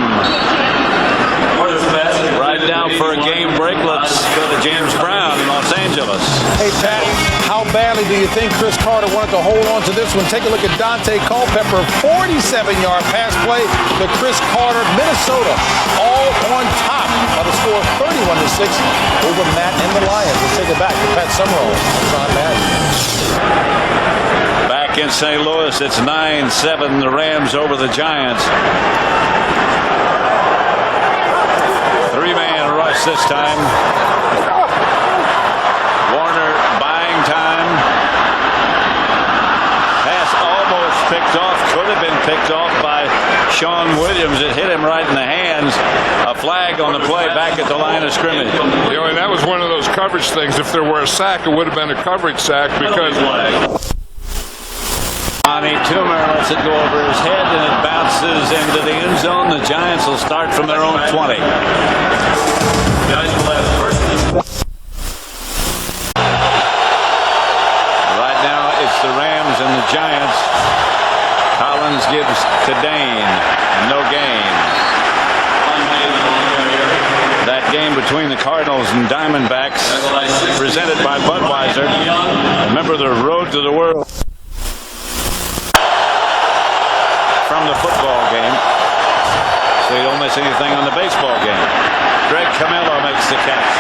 Right down for a game break. Let's James Brown in Los Angeles. Hey, Pat, how badly do you think Chris Carter wanted to hold on to this one? Take a look at Dante Culpepper, 47-yard pass play to Chris Carter, Minnesota, all on top of the score 31-6 over Matt and the Lions. Let's take it back to Pat Summerall. John Madden. Back in St. Louis, it's 9-7, the Rams over the Giants. Three-man rush this time. Warner buying time. Pass almost picked off. Could have been picked off by Sean Williams. It hit him right in the hands. A flag on the play back at the line of scrimmage. You know, and that was one of those coverage things. If there were a sack, it would have been a coverage sack because Johnny Toomer lets it go over his head and it bounces into the end zone. The Giants will start from their own 20. Right now it's the Rams and the Giants. Collins gives to Dane. No gain. That game between the Cardinals and Diamondbacks presented by Budweiser. Remember the road to the world. From the football game, so you don't miss anything on the baseball game. Greg Camillo makes the catch.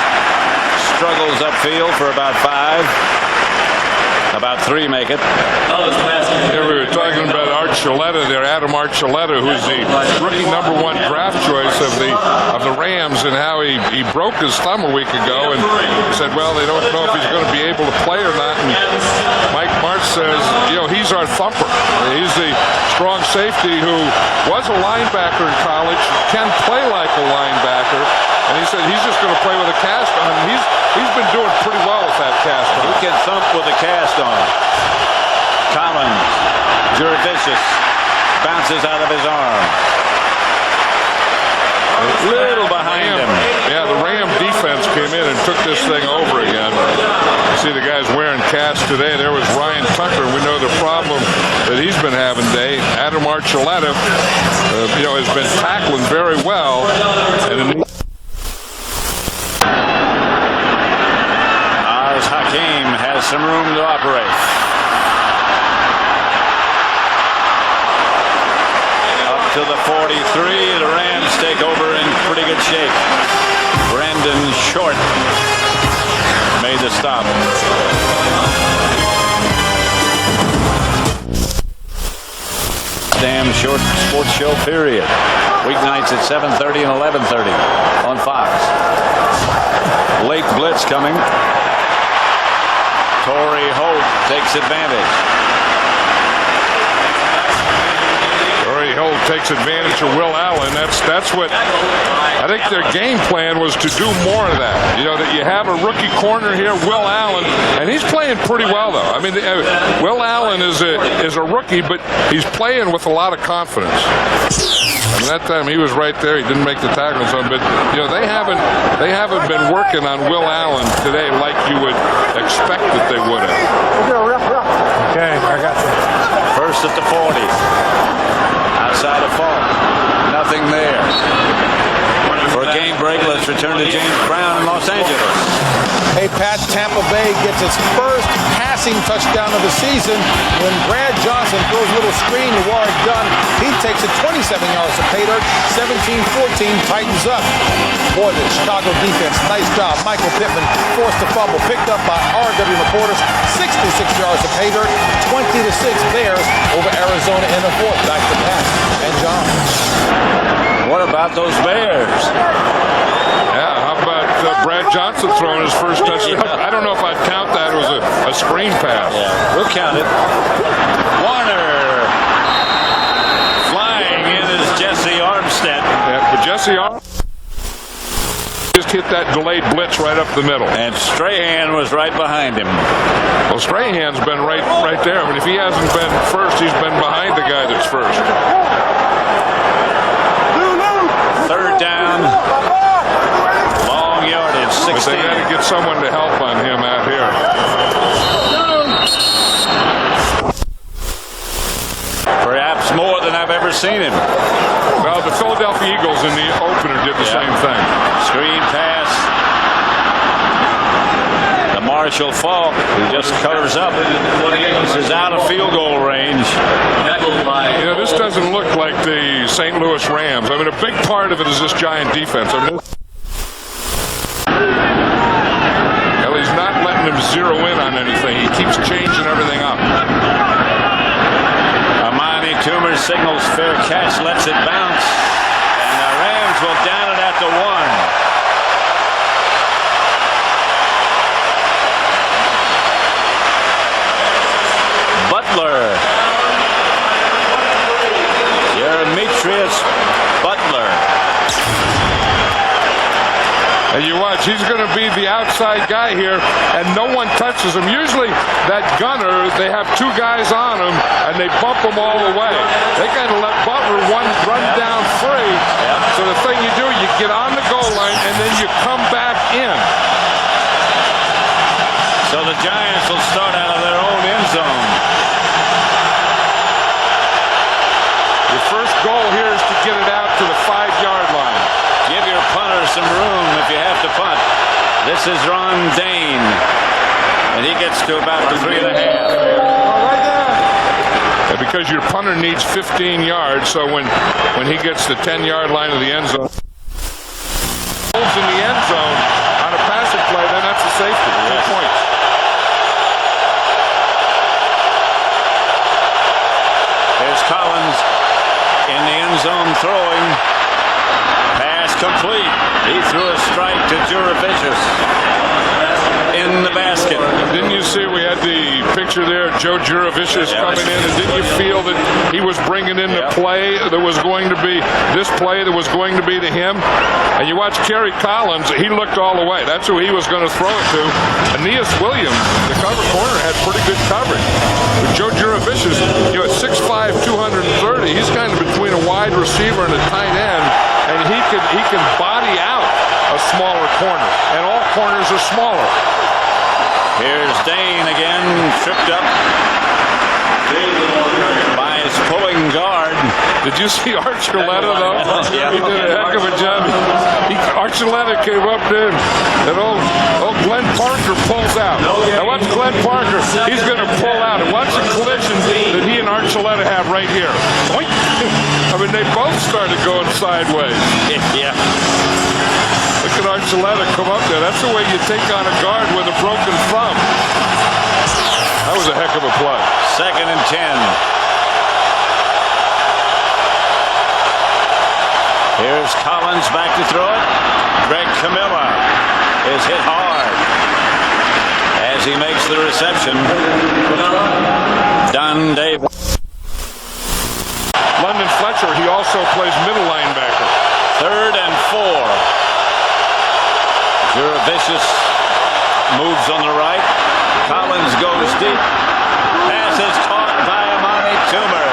Struggles upfield for about 5. About 3 make it. Yeah, we were talking about Archuleta there, Adam Archuleta, who's the rookie #1 draft choice of the Rams, and how he broke his thumb a week ago, and said, well, they don't know if he's going to be able to play or not. And Mike Martz says, you know, he's our thumper. He's the strong safety who was a linebacker in college, can play like a linebacker, and he said he's just going to play with a cast on. And he's been doing pretty well with that cast on. He can thump with a cast on. Collins, Jurevicius, bounces out of his arm. A little behind him. Yeah, the Ram defense came in and took this thing over again. You see the guys wearing casts today. There was Ryan Tucker. We know the problem that he's been having today. Adam Archuleta, you know, has been tackling very well. And Hakeem has some room to operate. Up to the 43. The Rams take over in pretty good shape. Brandon Short made the stop. Damn Short Sports Show, period. Weeknights at 7:30 and 11:30 on Fox. Late blitz coming. Torrey Holt takes advantage. Torrey Holt takes advantage of Will Allen. That's what I think their game plan was, to do more of that. You know, that you have a rookie corner here, Will Allen, and he's playing pretty well though. I mean, Will Allen is a rookie, but he's playing with a lot of confidence. I mean, that time he was right there. He didn't make the tackle, but you know they haven't been working on Will Allen today like you would expect that they would have. Okay, I got you. First at the 40. Outside of Falk. Nothing there. For a game break, let's return to James Brown in Los Angeles. Hey, Pat, Tampa Bay gets its first passing touchdown of the season when Brad Johnson throws a little screen to Warrick Dunn. He takes it 27 yards to pay dirt. 17-14, tightens up. Boy, the Chicago defense, nice job. Michael Pittman forced a fumble, picked up by R.W. Laportas. 66 yards to pay dirt. 20-6 Bears over Arizona in the fourth. Back to Pat and John. What about those Bears? Yeah, how about Brad Johnson throwing his first touchdown? I don't know if I'd count that as a screen pass. Yeah, we'll count it. Warner flying in is Jesse Armstead. Yeah, but Jesse Armstead just hit that delayed blitz right up the middle. And Strahan was right behind him. Well, Strahan's been right there. I mean, if he hasn't been first, he's been behind the guy that's first. Third down. Long yardage, 16. But they got to get someone to help on him out here. Perhaps more than I've ever seen him. Well, the Philadelphia Eagles in the opener did the same thing. Screen pass. Marshall Faulk just covers up. This is out of field goal range. You know, this doesn't look like the St. Louis Rams. I mean, a big part of it is this giant defense. I mean, well, he's not letting him zero in on anything. He keeps changing everything up. Amani Toomer signals fair catch, lets it bounce, and the Rams will down it at the 1. Butler. Demetrius Butler. And you watch, he's going to be the outside guy here, and no one touches him. Usually that gunner, they have two guys on him, and they bump him all the way. They got to let Butler run down free. So the thing you do, you get on the goal line, and then you come back in. So the Giants will start out of their own end zone. Your first goal here is to get it out to the 5-yard line. Give your punter some room if you have to punt. This is Ron Dane, and he gets to about the 3.5. And because your punter needs 15 yards, so when he gets the 10-yard line of the end zone, holds in the end zone on a passing play, then that's a safety. 2 points. There's Collins in the end zone throwing. Pass complete. He threw a strike to Juravicius in the basket. Didn't you see we had the picture there, Joe Juravicius coming in, and didn't you feel that he was bringing in the play that was going to be, this play that was going to be to him? And you watch Kerry Collins, he looked all the way. That's who he was going to throw it to. Aeneas Williams, the cover corner, had pretty good coverage. But Joe Juravicius, you know, at 6'5", 230, he's kind of between a wide receiver and a tight end, and he can body out a smaller corner, and all corners are smaller. Here's Dane again, tripped up by his pulling guard. Did you see Archuleta, though? Yeah. He did a heck of a job. Archuleta came up there, and old Glenn Parker pulls out. Now watch Glenn Parker. He's going to pull out. And watch the collision that he and Archuleta have right here. I mean, they both started going sideways. Yeah. Look at Archuleta come up there. That's the way you take on a guard with a broken thumb. That was a heck of a play. 2nd and 10. Here's Collins back to throw it. Greg Camilla is hit hard as he makes the reception. Don Davis. London Fletcher, he also plays middle linebacker. 3rd and 4. Juravicius moves on the right. Collins goes deep. Pass is caught by Amani Toomer,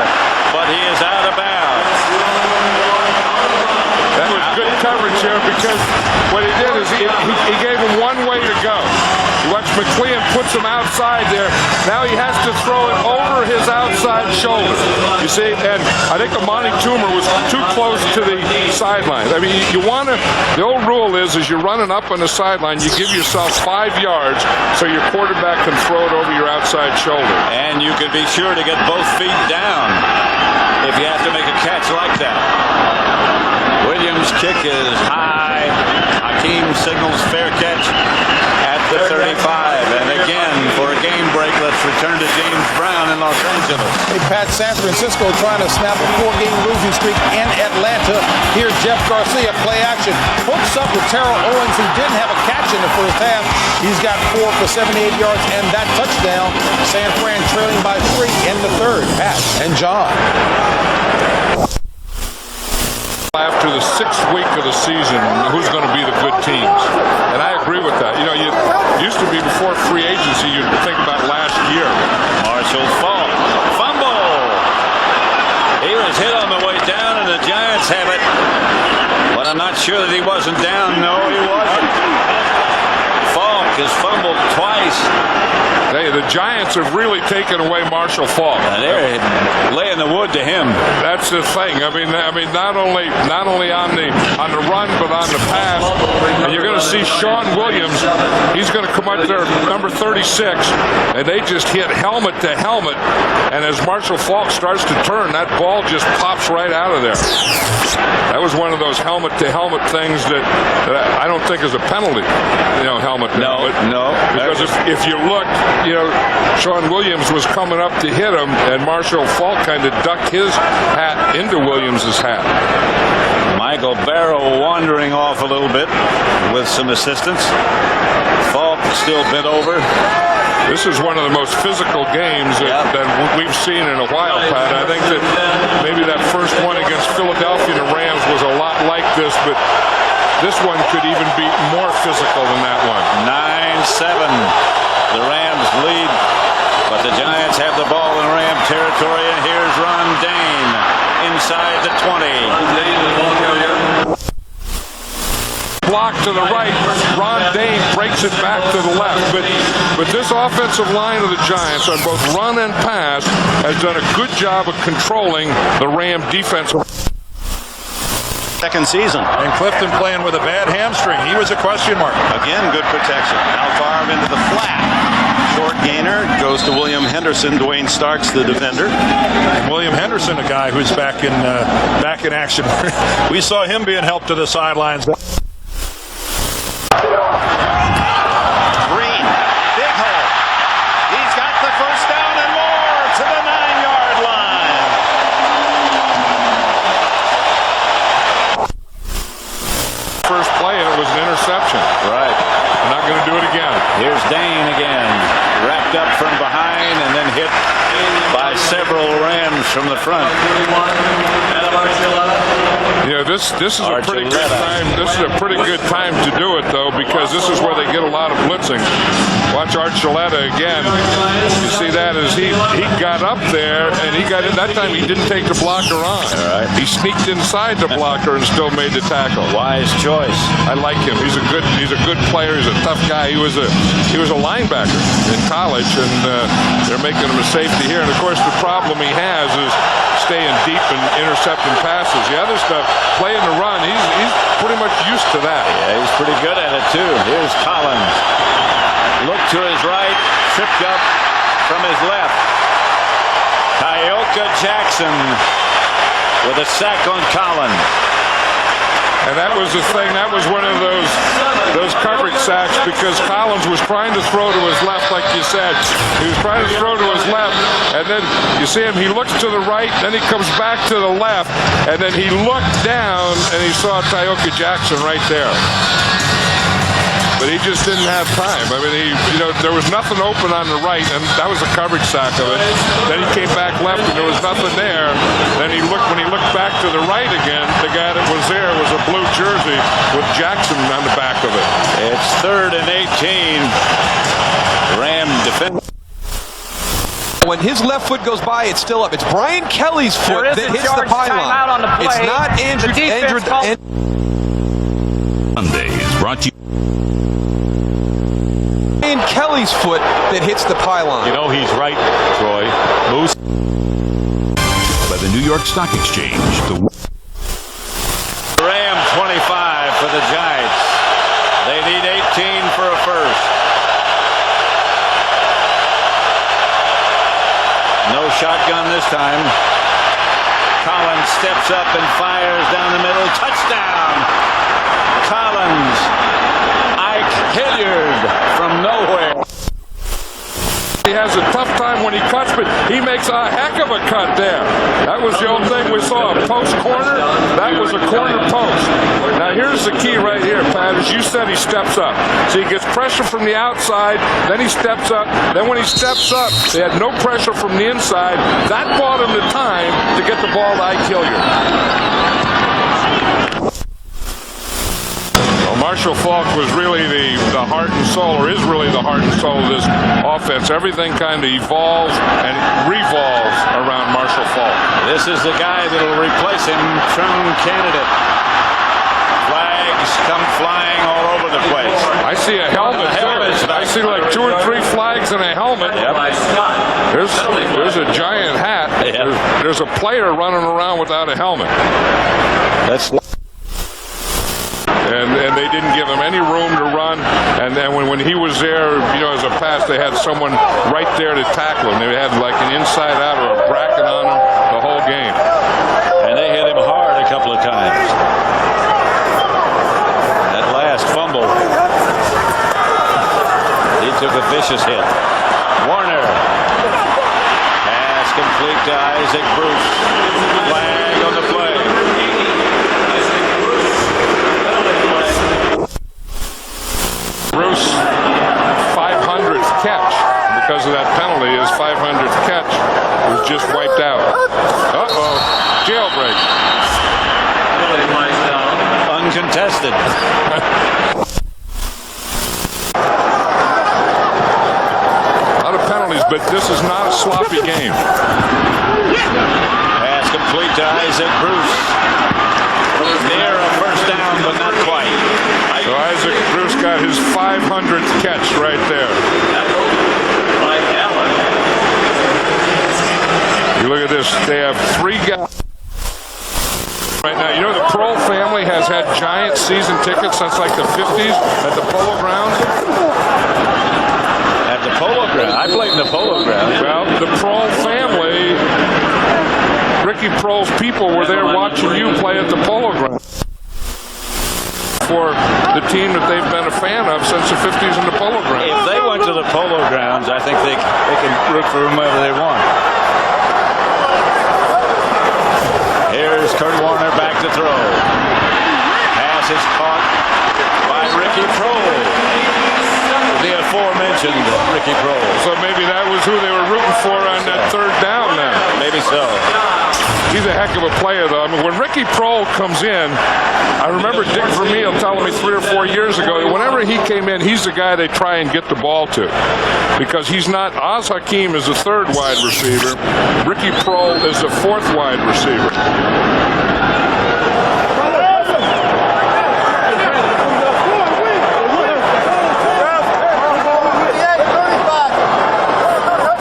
but he is out of bounds. That was good coverage here because what he did is he gave him one way to go. You watch McLean puts him outside there. Now he has to throw it over his outside shoulder. You see, and I think Amani Toomer was too close to the sideline. I mean, you want to, the old rule is you're running up on the sideline, you give yourself 5 yards so your quarterback can throw it over your outside shoulder. And you can be sure to get both feet down if you have to make a catch like that. Williams' kick is high. Hakeem signals fair catch at the 35. And again, for a game break, let's return to James Brown in Los Angeles. Hey, Pat, San Francisco trying to snap a 4-game losing streak in Atlanta. Here's Jeff Garcia, play action. Hooks up with Terrell Owens, who didn't have a catch in the first half. He's got 4 for 78 yards and that touchdown. San Fran trailing by 3 in the 3rd. Pat and John. After the 6th week of the season, who's going to be the good teams? And I agree with that. You know, you used to be before free agency, you'd think about last year. Marshall Faulk. Fumble! He was hit on the way down, and the Giants have it. But I'm not sure that he wasn't down. No, he wasn't. Faulk has fumbled twice. Hey, the Giants have really taken away Marshall Faulk. And they're laying the wood to him. That's the thing. I mean, not only on the run, but on the pass. And you're going to see Sean Williams. He's going to come up there, number 36, and they just hit helmet to helmet. And as Marshall Faulk starts to turn, that ball just pops right out of there. That was one of those helmet to helmet things that I don't think is a penalty. Helmet to helmet. No. Because if you look, Sean Williams was coming up to hit him, and Marshall Faulk kind of ducked his hat into Williams's hat. Michael Barrow wandering off a little bit with some assistance. Faulk still bent over. This is one of the most physical games that we've seen in a while, Pat. I think that maybe that first one against Philadelphia and the Rams was a lot like this, but this one could even be more physical than that one. 9-7. The Rams lead, but the Giants have the ball in Ram territory, and here's Ron Dayne inside the 20. Block to the right. Ron Dayne breaks it back to the left. But this offensive line of the Giants on both run and pass has done a good job of controlling the Ram defense. Second season. And Clifton playing with a bad hamstring. He was a question mark. Again, good protection. Alfarb into the flat. Short gainer goes to William Henderson. Dwayne Starks, the defender. And William Henderson, a guy who's back in action. We saw him being helped to the sidelines. Green, big hole. He's got the first down and more to the 9-yard line. First play, and it was an interception. Right. Not going to do it again. Here's Dayne again. Wrapped up from behind and then hit by several Rams from the front. This is a pretty good time. This is a pretty good time to do it, though, because this is where they get a lot of blitzing. Watch Archuleta again. You see that as he got up there and he got in. That time he didn't take the blocker on. All right. He sneaked inside the blocker and still made the tackle. Wise choice. I like him. He's a good player. He's a tough guy. He was a linebacker in college, and they're making him a safety here. And of course, the problem he has is staying deep and intercepting passes. The other stuff, playing the run, he's pretty much used to that. Yeah, he's pretty good at it too. Here's Collins. Look to his right, tripped up from his left. Tyoka Jackson with a sack on Collins. And that was the thing. That was one of those coverage sacks because Collins was trying to throw to his left, like you said. He was trying to throw to his left, and then you see him. He looks to the right, then he comes back to the left, and then he looked down and he saw Tyoka Jackson right there. But he just didn't have time. I mean, there was nothing open on the right, and that was a coverage sack of it. Then he came back left, and there was nothing there. Then when he looked back to the right again, the guy that was there was a blue jersey with Jackson on the back of it. It's 3rd and 18. Ram defense. When his left foot goes by, it's still up. It's Brian Kelly's foot that hits the pylon. On the play. It's not Andrew. Mondays brought to you. Brian Kelly's foot that hits the pylon. He's right, Troy. Moose. By the New York Stock Exchange. Ram 25 for the Giants. They need 18 for a first. No shotgun this time. Collins steps up and fires down the middle. Touchdown! Collins. Ike Hilliard from nowhere. He has a tough time when he cuts, but he makes a heck of a cut there. That was the old thing we saw, a post corner. That was a corner post. Now here's the key right here, Pat. As you said, he steps up. So he gets pressure from the outside, then he steps up. Then when he steps up, they had no pressure from the inside. That bought him the time to get the ball to Ike Hilliard. Marshall Faulk was really the heart and soul, or is really the heart and soul of this offense. Everything kind of evolves and revolves around Marshall Faulk. This is the guy that will replace him, Trump candidate. Flags come flying all over the place. I see a helmet. I see see like 2 or 3 flags and a helmet. There's a giant hat. There's a player running around without a helmet. And they didn't give him any room to run. And then when he was there, as a pass, they had someone right there to tackle him. They had like an inside out or a bracket on him the whole game. And they hit him hard a couple of times. That last fumble, he took a vicious hit. Warner. Pass complete to Isaac Bruce. Flag on the play. Bruce, 500th catch. Because of that penalty, his 500th catch was just wiped out. Uh-oh. Jailbreak. Uncontested. A lot of penalties, but this is not a sloppy game. Pass complete to Isaac Bruce. Near a first down, but not quite. So Isaac Bruce got his 500th catch right there. You look at this. They have 3 guys right now. The Pearl family has had giant season tickets since like the 50s at the Polo Grounds. At the Polo Grounds? I played in the Polo Grounds. Well, the Pearl family, Ricky Pearl's people were there watching you play at the Polo Grounds for the team that they've been a fan of since the 50s in the Polo Grounds. If they went to the Polo Grounds, I think they can root for whomever they want. Here's Kurt Warner back to throw. Pass is caught by Ricky Prohl. The aforementioned Ricky Prohl. So maybe that was who they were rooting for on that 3rd down then. Maybe so. He's a heck of a player, though. I mean, when Ricky Prohl comes in, I remember Dick Vermeil telling me 3 or 4 years ago that whenever he came in, he's the guy they try and get the ball to. Because he's not, Oz Hakeem is the 3rd wide receiver. Ricky Prohl is the 4th wide receiver.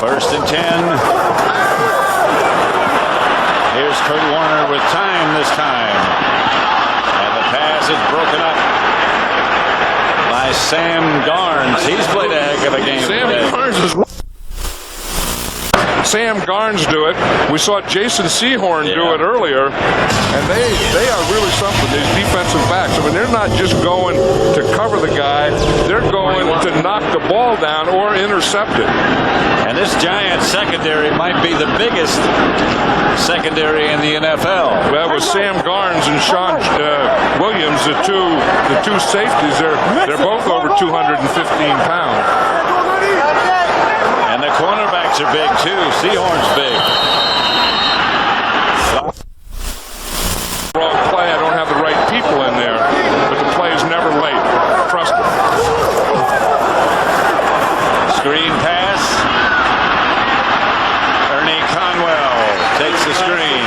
First and 10. Here's Kurt Warner with time this time. And the pass is broken up by Sam Garnes. He's played a heck of a game today. Sam Garnes do it. We saw Jason Sehorn do it earlier, and they are really something, these defensive backs. I mean, they're not just going to cover the guy, they're going to knock the ball down or intercept it. And this giant secondary might be the biggest secondary in the NFL. That was Sam Garnes and Sean Williams, the two safeties. They're both over 215 pounds. And the cornerbacks are big too. Sehorn's big. Wrong play. I don't have the right people in there, but the play is never late. Trust me. Screen pass. Ernie Conwell takes the screen.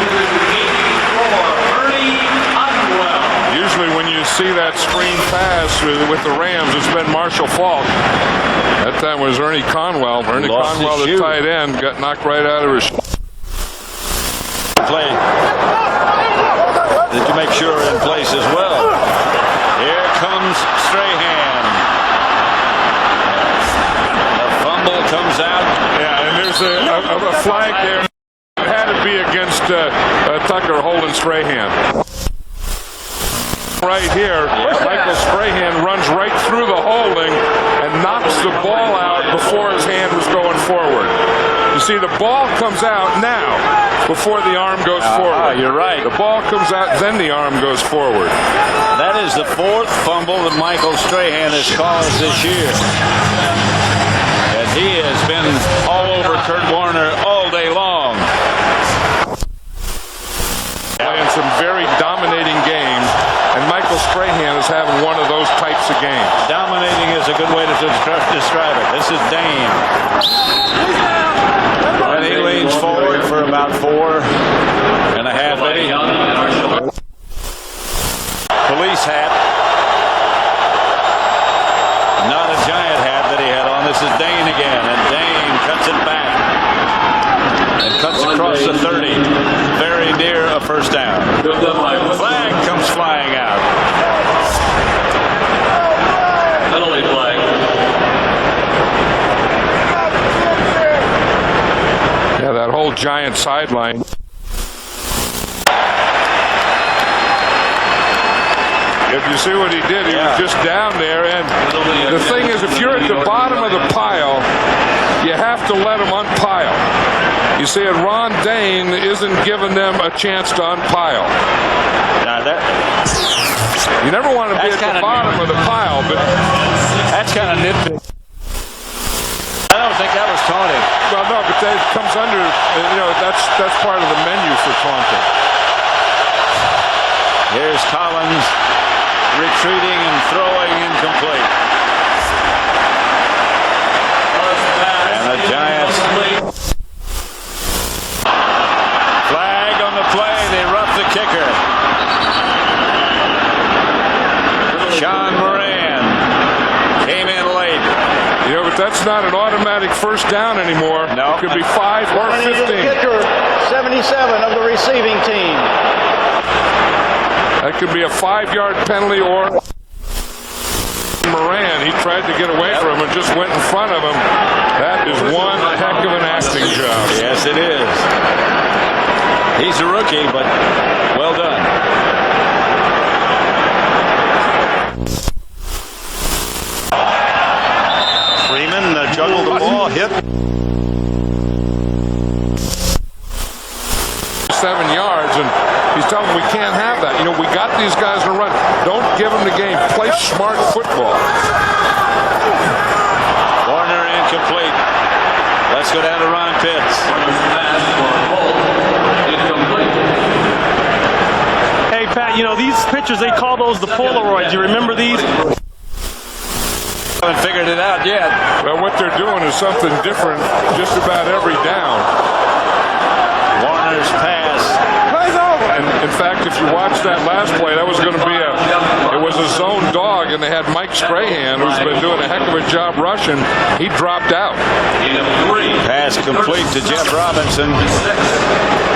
Usually when you see that screen pass with the Rams, it's been Marshall Faulk. That time was Ernie Conwell. Ernie Conwell, the tight end, got knocked right out of his play. Did you make sure in place as well? Here comes Strahan. The fumble comes out. Yeah, and there's a flag there. It had to be against Tucker holding Strahan. Right here, Michael Strahan runs right through the holding and knocks the ball out before his hand was going forward. You see, the ball comes out now before the arm goes forward. You're right. The ball comes out, then the arm goes forward. That is the 4th fumble that Michael Strahan has caused this year. And he has been all over Kurt Warner all day long. Playing some very dominating games, and Michael Strahan is having one of those types of games. Dominating is a good way to describe it. This is Dane. And he leans forward for about 4.5 innings. Police hat. Not a giant hat that he had on across the 30. Very near a first down. Flag comes flying out. Penalty flag. Yeah, that whole Giant sideline. If you see what he did, he was just down there. And the thing is, if you're at the bottom of the pile, you have to let them unpile. You see, and Ron Dayne isn't giving them a chance to unpile. Now you never want to be at the bottom of the pile, but that's kind of nitpicky. I don't think that was taunting. Well, no, but that comes under, that's part of the menu for taunting. Here's Collins retreating and throwing incomplete. And the Giants. Flag on the play. They rough the kicker. Sean Moran came in late. But that's not an automatic first down anymore. No. It could be 5 or 15. Kicker, 77 of the receiving team. That could be a 5-yard penalty or Moran. He tried to get away from him and just went in front of him. That is one heck of an acting job. Yes, it is. He's a rookie, but well done. Freeman juggled the ball, hit. 7 yards, and he's telling them we can't have that. We got these guys to run. Don't give them the game. Play smart football. Warner incomplete. Let's go down to Ron Pitts. Hey, Pat, these pictures, they call those the Polaroids. You remember these? Haven't figured it out yet. Well, what they're doing is something different just about every down. Warner's pass. And in fact, if you watch that last play, that was going to be it was a zone dog, and they had Mike Strahan, who's been doing a heck of a job rushing. He dropped out. Pass complete to Jeff Robinson.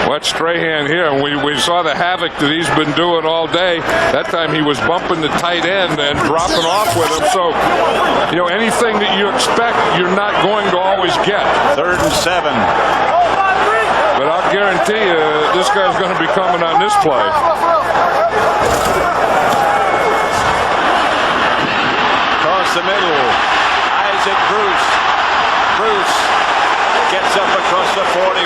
Watch Strahan here, and we saw the havoc that he's been doing all day. That time he was bumping the tight end and dropping off with him. So, anything that you expect, you're not going to always get. 3rd and 7. But I'll guarantee you, this guy's going to be coming on this play. Across the middle, Isaac Bruce. Bruce gets up across the 44.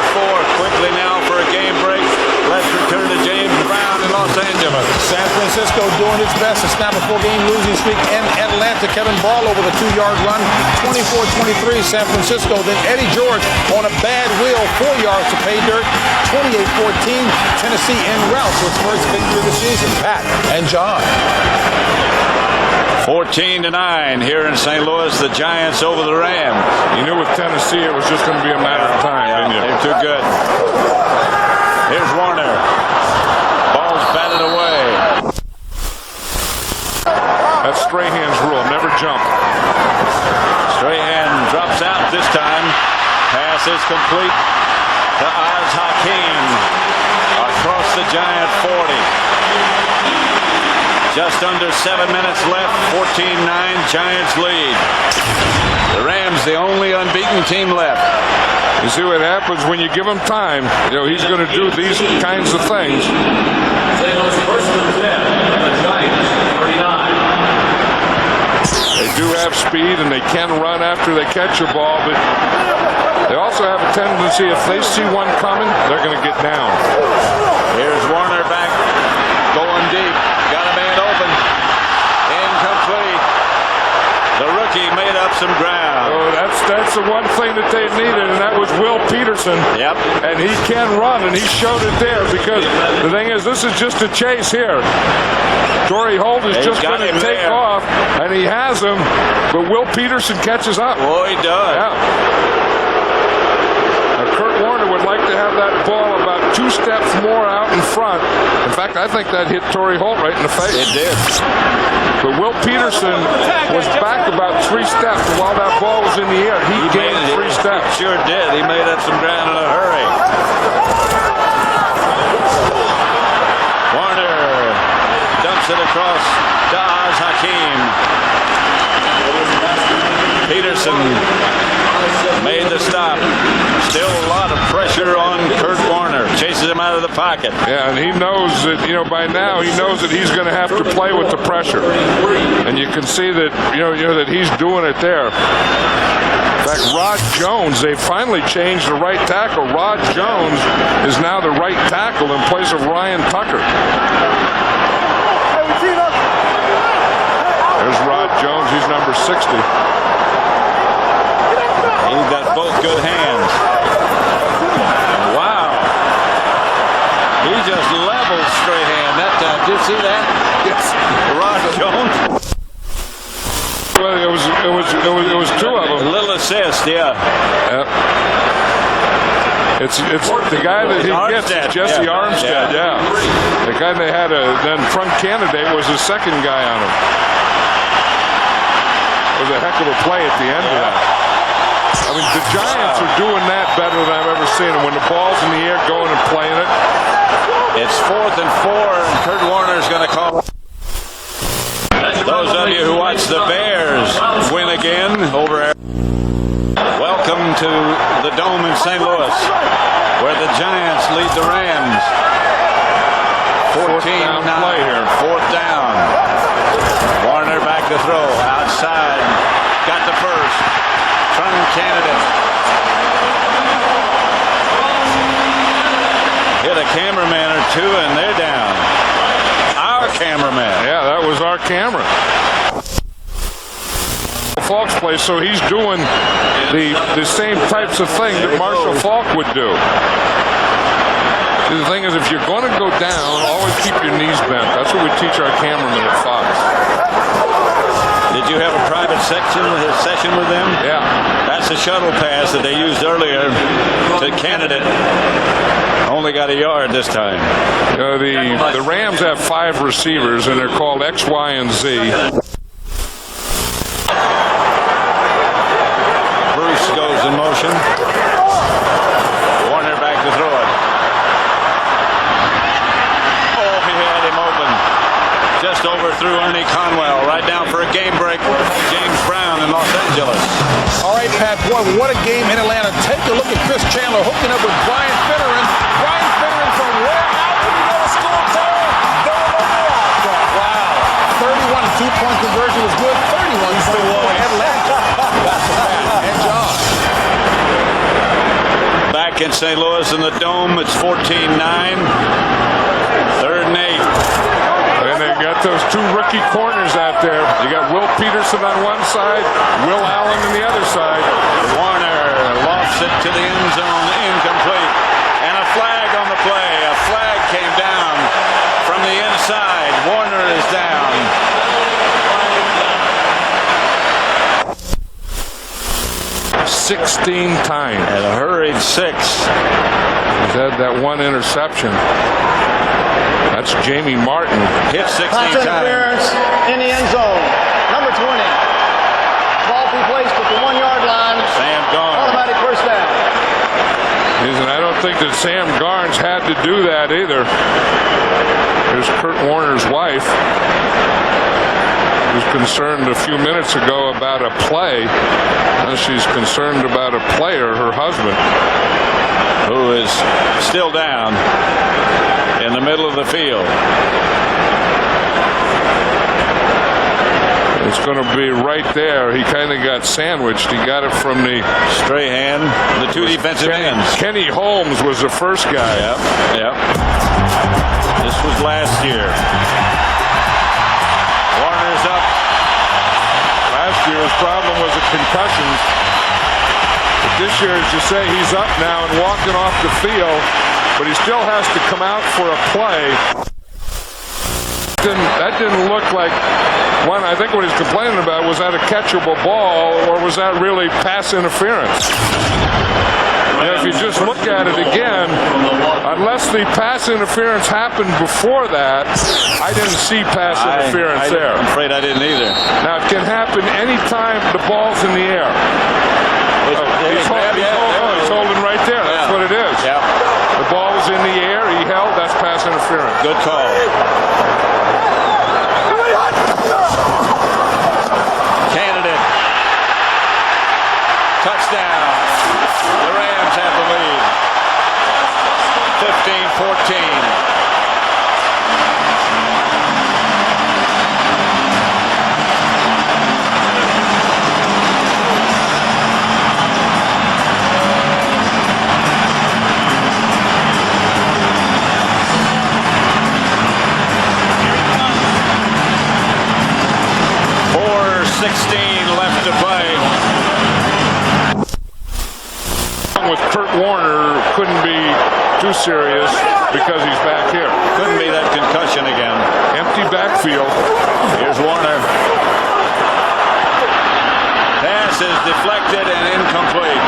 Quickly now for a game break. Let's return to James Brown in Los Angeles. San Francisco doing its best to snap a 4-game losing streak in Atlanta. Kevin Ball over the 2-yard run. 24-23 San Francisco. Then Eddie George on a bad wheel, 4 yards to pay dirt. 28-14 Tennessee en route to its first victory of the season. Pat and John. 14-9 here in St. Louis. The Giants over the Rams. You knew with Tennessee it was just going to be a matter of time, didn't you? They're too good. Here's Warner. Ball's batted away. That's Strahan's rule. Never jump. Strahan drops out this time. Pass is complete to Oz Hakeem across the Giant 40. Just under 7 minutes left. 14-9 Giants lead. The Rams the only unbeaten team left. You see what happens when you give him time. He's going to do these kinds of things. They do have speed and they can run after they catch a ball, but they also have a tendency, if they see one coming, they're going to get down. Here's Warner back, going deep. Got a man open. Incomplete. The rookie made up some ground. Oh, that's the one thing that they needed, and that was Will Peterson. Yep. And he can run, and he showed it there, because the thing is, this is just a chase here. Torrey Holt is just going to take off, and he has him, but Will Peterson catches up. Oh, he does. Yeah. Now, Kurt Warner would like to have that ball about 2 steps more out in front. In fact, I think that hit Torrey Holt right in the face. It did. But Will Peterson was back about 3 steps while that ball was in the air. He gained 3 steps. Sure did. He made up some ground in a hurry. Jackson made the stop. Still a lot of pressure on Kurt Warner. Chases him out of the pocket. Yeah, and he knows that, by now he knows that he's going to have to play with the pressure. And you can see that, that he's doing it there. In fact, Rod Jones, they finally changed the right tackle. Rod Jones is now the right tackle in place of Ryan Tucker. There's Rod Jones. He's number 60. He's got both good hands. Wow. He just leveled Strahan that time. Did you see that? Yes. Rod Jones. Well, it was two of them. A little assist, yeah. Yep. It's the guy that he gets, Jesse Armstead, yeah. The guy they had then front candidate was the second guy on him. It was a heck of a play at the end of that. I mean, the Giants are doing that better than I've ever seen them. When the ball's in the air, going and playing it. It's 4th and 4, and Kurt Warner's going to call. Those of you who watch the Bears win again over. Welcome to the Dome in St. Louis, where the Giants lead the Rams. 14 play here. 4th down. Warner back to throw. Outside. Got the first. From Candidate. Hit a cameraman or two, and they're down. Our cameraman. Yeah, that was our camera. Falk's place, so he's doing the same types of thing that Marshall Faulk would do. See, the thing is, if you're going to go down, always keep your knees bent. That's what we teach our cameramen at Fox. Did you have a private session with them? Yeah. That's a shuttle pass that they used earlier to Candidate. Only got a yard this time. The Rams have 5 receivers, and they're called X, Y, and Z. Bruce goes in motion. Warner back to throw it. Oh, he had him open. Just overthrew Ernie Conwell. Right down for a game break. James Brown in Los Angeles. All right, Pat, boy, what a game in Atlanta. Take a look at Chris Chandler hooking up with Brian Finneran. Brian Finneran from where out did he go to school, Terry? Wow. 31 two-point conversion was good. 31 for Atlanta. And John. Back in St. Louis in the Dome, it's 14-9. 3rd and 8. And they got those 2 rookie corners out there. You got Will Peterson on one side, Will Allen on the other side. Warner lofts it to the end zone, incomplete. And a flag on the play. A flag came down from the inside. Warner is down. 16 times. And a hurried 6. He's had that one interception. That's Jamie Martin. Hit 16 Pass interference in the end zone. Number 20. Ball be placed at the 1-yard line. Sam Garnes. Automatic first down. And I don't think that Sam Garnes had to do that either. There's Kurt Warner's wife. She was concerned a few minutes ago about a play. Now she's concerned about a player, her husband, who is still down in the middle of the field. It's going to be right there. He kind of got sandwiched. He got it from the Strahan, the 2 defensive ends. Kenny Holmes was the first guy. Yep. This was last year. Warner's up. Last year's problem was the concussions. But this year, as you say, he's up now and walking off the field, but he still has to come out for a play. That didn't look like one. I think what he's complaining about, was that a catchable ball, or was that really pass interference? If you just look at it again, unless the pass interference happened before that, I didn't see pass interference there. I'm afraid I didn't either. Now, it can happen anytime the ball's in the air. He's holding right there. That's what it is. Yep. The ball was in the air. He held. That's pass interference. Good call. Candidate .16 left to play. With Kurt Warner couldn't be too serious because he's back here. Couldn't be that concussion again. Empty backfield. Here's Warner. Pass is deflected and incomplete.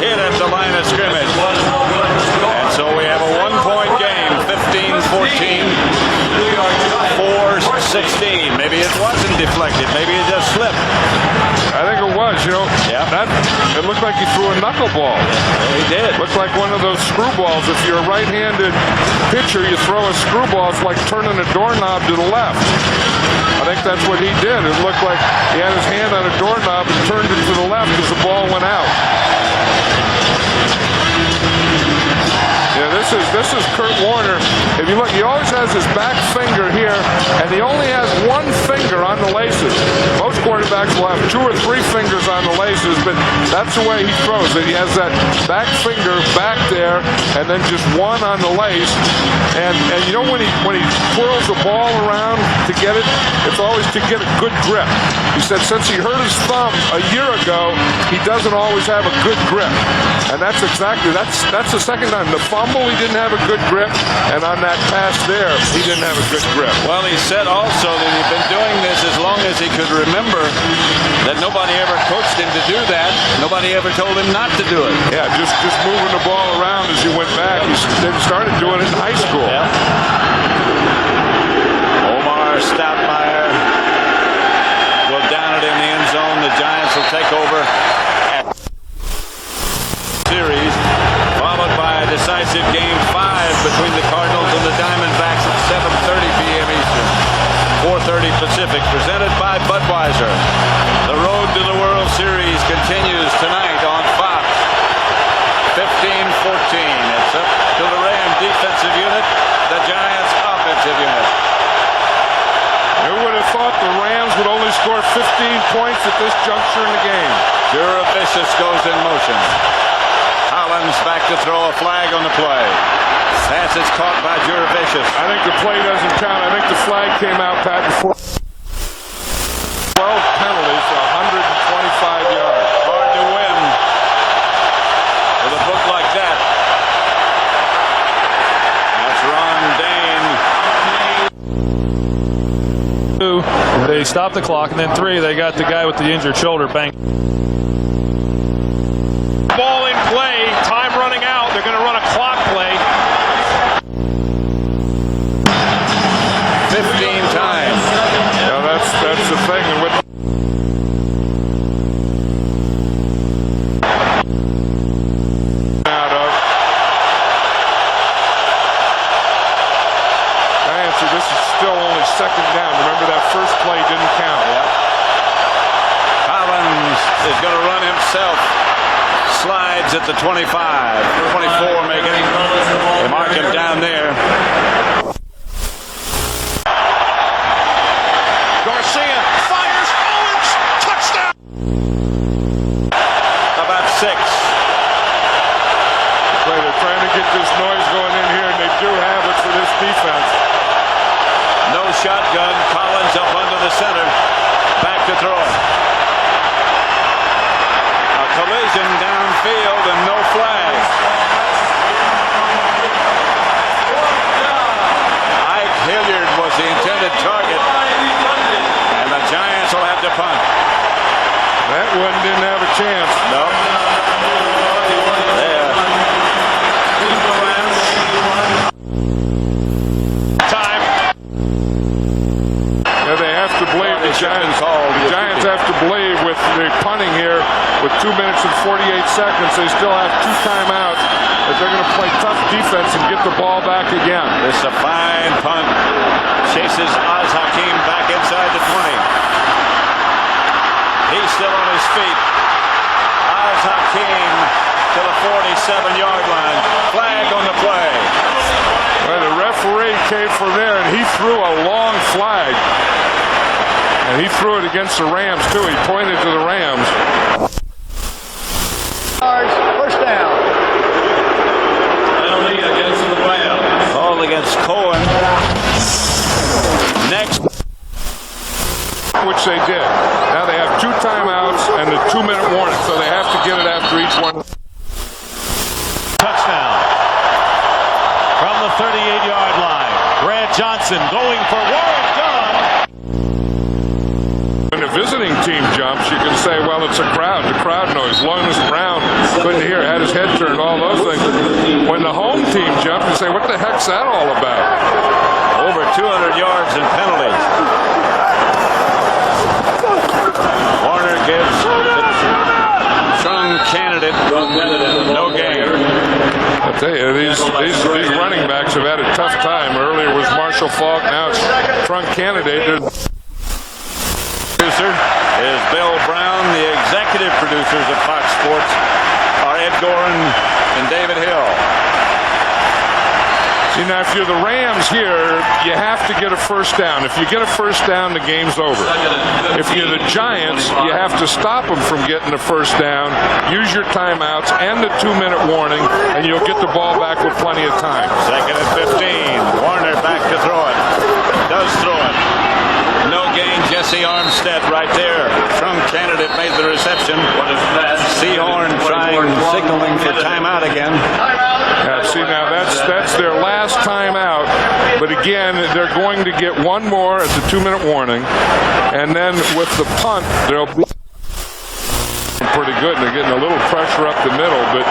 Hit at the line of scrimmage. And so we have a 1-point game, 15-14, 4-16. Maybe it wasn't deflected. Maybe it just slipped. I think it was, you know. Yeah. It looked like he threw a knuckleball. He did. Looked like one of those screwballs. If you're a right-handed pitcher, you throw a screwball. It's like turning a doorknob to the left. I think that's what he did. It looked like he had his hand on a doorknob and turned it to the left as the ball went out. Yeah, this is Kurt Warner. If you look, he always has his back finger here, and he only has one finger on the laces. Most quarterbacks will have 2 or 3 fingers on the laces, but that's the way he throws it. He has that back finger back there, and then just one on the lace. And you know when he twirls the ball around to get it, it's always to get a good grip. He said since he hurt his thumb a year ago, he doesn't always have a good grip. And that's the second time. The fumble, he didn't have a good grip, and on that pass there, he didn't have a good grip. Well, he said also that he'd been doing this as long as he could remember, that nobody ever coached him to do that. Nobody ever told him not to do it. Yeah, just moving the ball around as he went back. He started doing it in high school. Yeah. Omar Stoudemire will down it in the end zone. The Giants will take over series, followed by a decisive game 5 between the Cardinals and the Diamondbacks at 7:30 p.m. Eastern, 4:30 Pacific, presented by Budweiser. The road to the World Series continues tonight on Fox. 15-14. It's up to the Ram defensive unit, the Giants offensive unit. Who would have thought the Rams would only score 15 points at this juncture in the game? Jurevicius goes in motion. Collins back to throw a flag on the play. Pass is caught by Jurevicius. I think the play doesn't count. I think the flag came out, Pat, before 12 penalties, 125 yards. Hard to win with a book like that. That's Ron Dane. 2, they stopped the clock, and then 3, they got the guy with the injured shoulder banged. Ball in play, time running out. They're going to run a clock play. 15 times. Yeah, that's the thing. And with this is still only second down. Remember that first play didn't count. Yeah. Collins is going to run himself. Slides at the 25. 24 making it. They mark him down there. Garcia fires. Owens, touchdown. About 6. They're trying to get this noise going in here, and they do have it for this defense. No shotgun. Collins up under the center. Back to throw. A collision downfield and no flag. Ike Hilliard was the intended target. And the Giants will have to punt. That one didn't have a chance. No. There. Time. Yeah, they have to believe the Giants. The Giants have to believe with the punting here, with 2 minutes and 48 seconds, they still have 2 timeouts. That they're going to play tough defense and get the ball back again. This is a fine punt. Chases Oz Hakeem back inside the 20. He's still on his feet. Oz Hakeem to the 47-yard line. Flag on the play. threw a long flag. And he threw it against the Rams, too. He pointed to the Rams. First down. Penalty against the Rams. Called against Cohen. Next. Which they did. Now they have 2 timeouts and a 2-minute warning, so they have to get it after each one. Touchdown. From the 38-yard line. Grant Johnson going for Warren Gunn. When a visiting team jumps, you can say, well, it's a crowd, the crowd noise. Lonis Brown couldn't hear, had his head turned, all those things. When the home team jumps, you say, what the heck's that all about? Over 200 yards in penalties. Warner gives the strong candidate no gain. I tell you, these running backs have had a tough time. Earlier was Marshall Faulk, now it's Trunk Candidate. Producer is Bill Brown. The executive producers of Fox Sports are Ed Goren and David Hill. See, now if you're the Rams here, you have to get a first down. If you get a first down, the game's over. If you're the Giants, you have to stop them from getting a first down, use your timeouts and the 2-minute warning, and you'll get the ball back with plenty of time. Second and 15. Warner back to throw it. Does throw it. No gain. Jesse Armstead right there. Trump candidate made the reception. Seahorn signaling for timeout again. Yeah, see, now that's their last timeout. But again, they're going to get one more at the 2-minute warning. And then with the punt, they'll be pretty good. They're getting a little pressure up the middle. But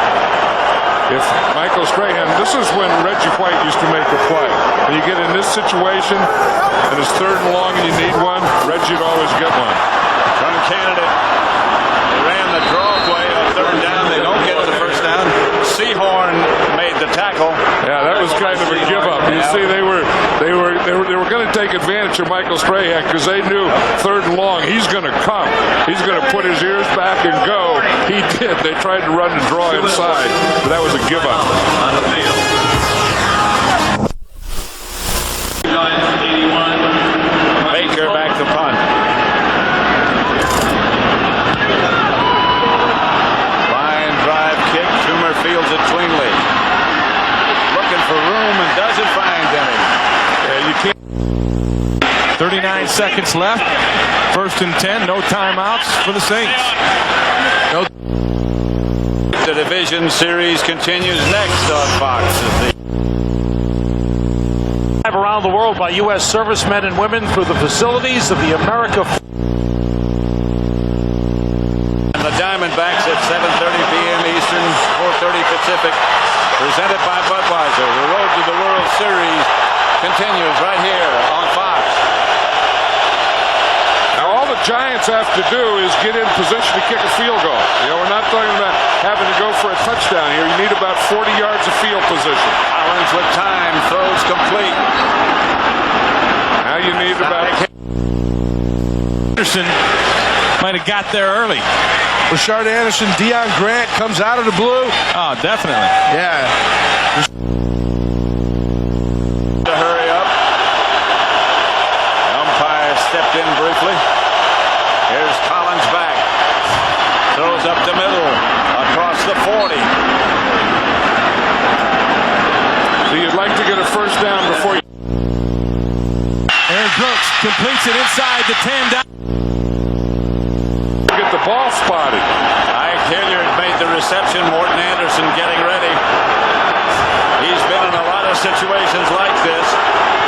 if Michael Strahan, this is when Reggie White used to make the play. When you get in this situation, and it's 3rd and long and you need one, Reggie'd always get one. Trump candidate ran the draw play on 3rd down. They don't get the first down. Seahorn made the tackle. Yeah, that was kind of a give up. You see, they were going to take advantage of Michael Strahan because they knew 3rd and long, he's going to come. He's going to put his ears back and go. He did. They tried to run and draw inside, but that was a give up. Baker back to punt. Line drive kick. Toomer fields it cleanly. Looking for room and doesn't find any. Yeah, you can't. 39 seconds left. 1st and 10. No timeouts for the Saints. The division series continues next on Fox. Around the world by U.S. servicemen and women through the facilities of the America. And the Diamondbacks at 7:30 p.m. Eastern, 4:30 Pacific. Presented by Budweiser. The road to the World Series continues right here on Fox. Now all the Giants have to do is get in position to kick a field goal. You know, we're not talking about having to go for a touchdown here. You need about 40 yards of field position. Collins with time, throws complete. Now you need about. Anderson might have got there early. Rashard Anderson, Deion Grant comes out of the blue. Oh, definitely. Yeah. To hurry up. The umpire stepped in briefly. Here's Collins back. Throws up the middle. Across the 40. So you'd like to get a first down before you. Aaron Brooks completes it inside the 10 down. Get the ball spotted. Ike Hilliard made the reception. Morton Anderson getting ready. He's been in a lot of situations like this,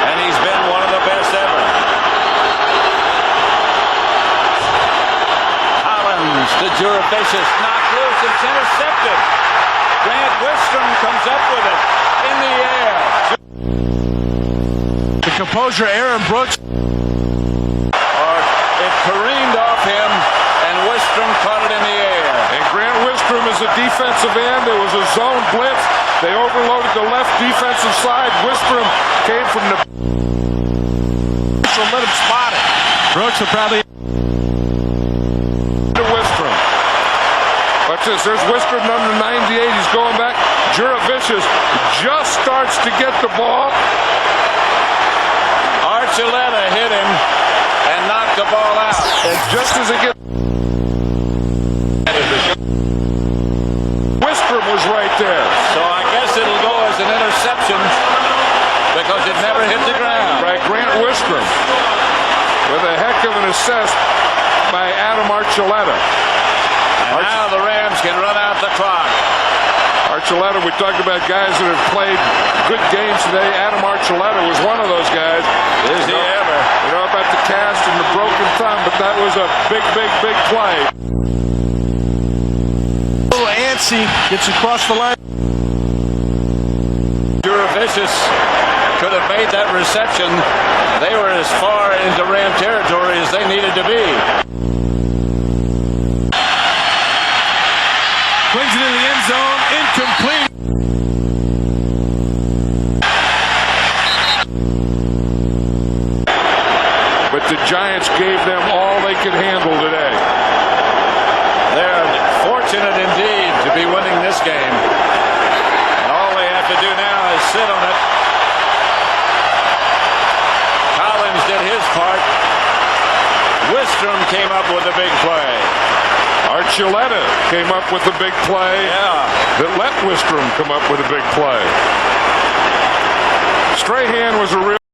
and he's been one of the best ever. Collins to Jurevicius, knocked loose. It's intercepted. Grant Wistrom comes up with it in the air. The composure, Aaron Brooks. It careened off him, and Wistrom caught it in the air. And Grant Wistrom is a defensive end. There was a zone blitz. They overloaded the left defensive side. Wistrom came from the. Let him spot it. Brooks will probably. To Wistrom. Watch this. There's Wistrom, number 98. He's going back. Jurevicius just starts to get the ball. Archuleta hit him and knocked the ball out. And just as it gets... Wistrom was right there. So I guess it'll go as an interception because it never hit the ground. Right, Grant Wistrom with a heck of an assist by Adam Archuleta. And now the Rams can run out the clock. Archuleta, we talked about guys that have played good games today. Adam Archuleta was one of those guys. Is he ever? You know about the cast and the broken thumb, but that was a big, big, big play. Antsy gets across the line. Jurevicius could have made that reception. They were as far into Ram territory as they needed to be. Brings it in the end zone, incomplete. But the Giants gave them all they could handle today. They're fortunate indeed to be winning this game. And all they have to do now is sit on it. Collins did his part. Wistrom came up with a big play. Archuleta came up with a big play that let Wistrom come up with a big play. Strahan was a real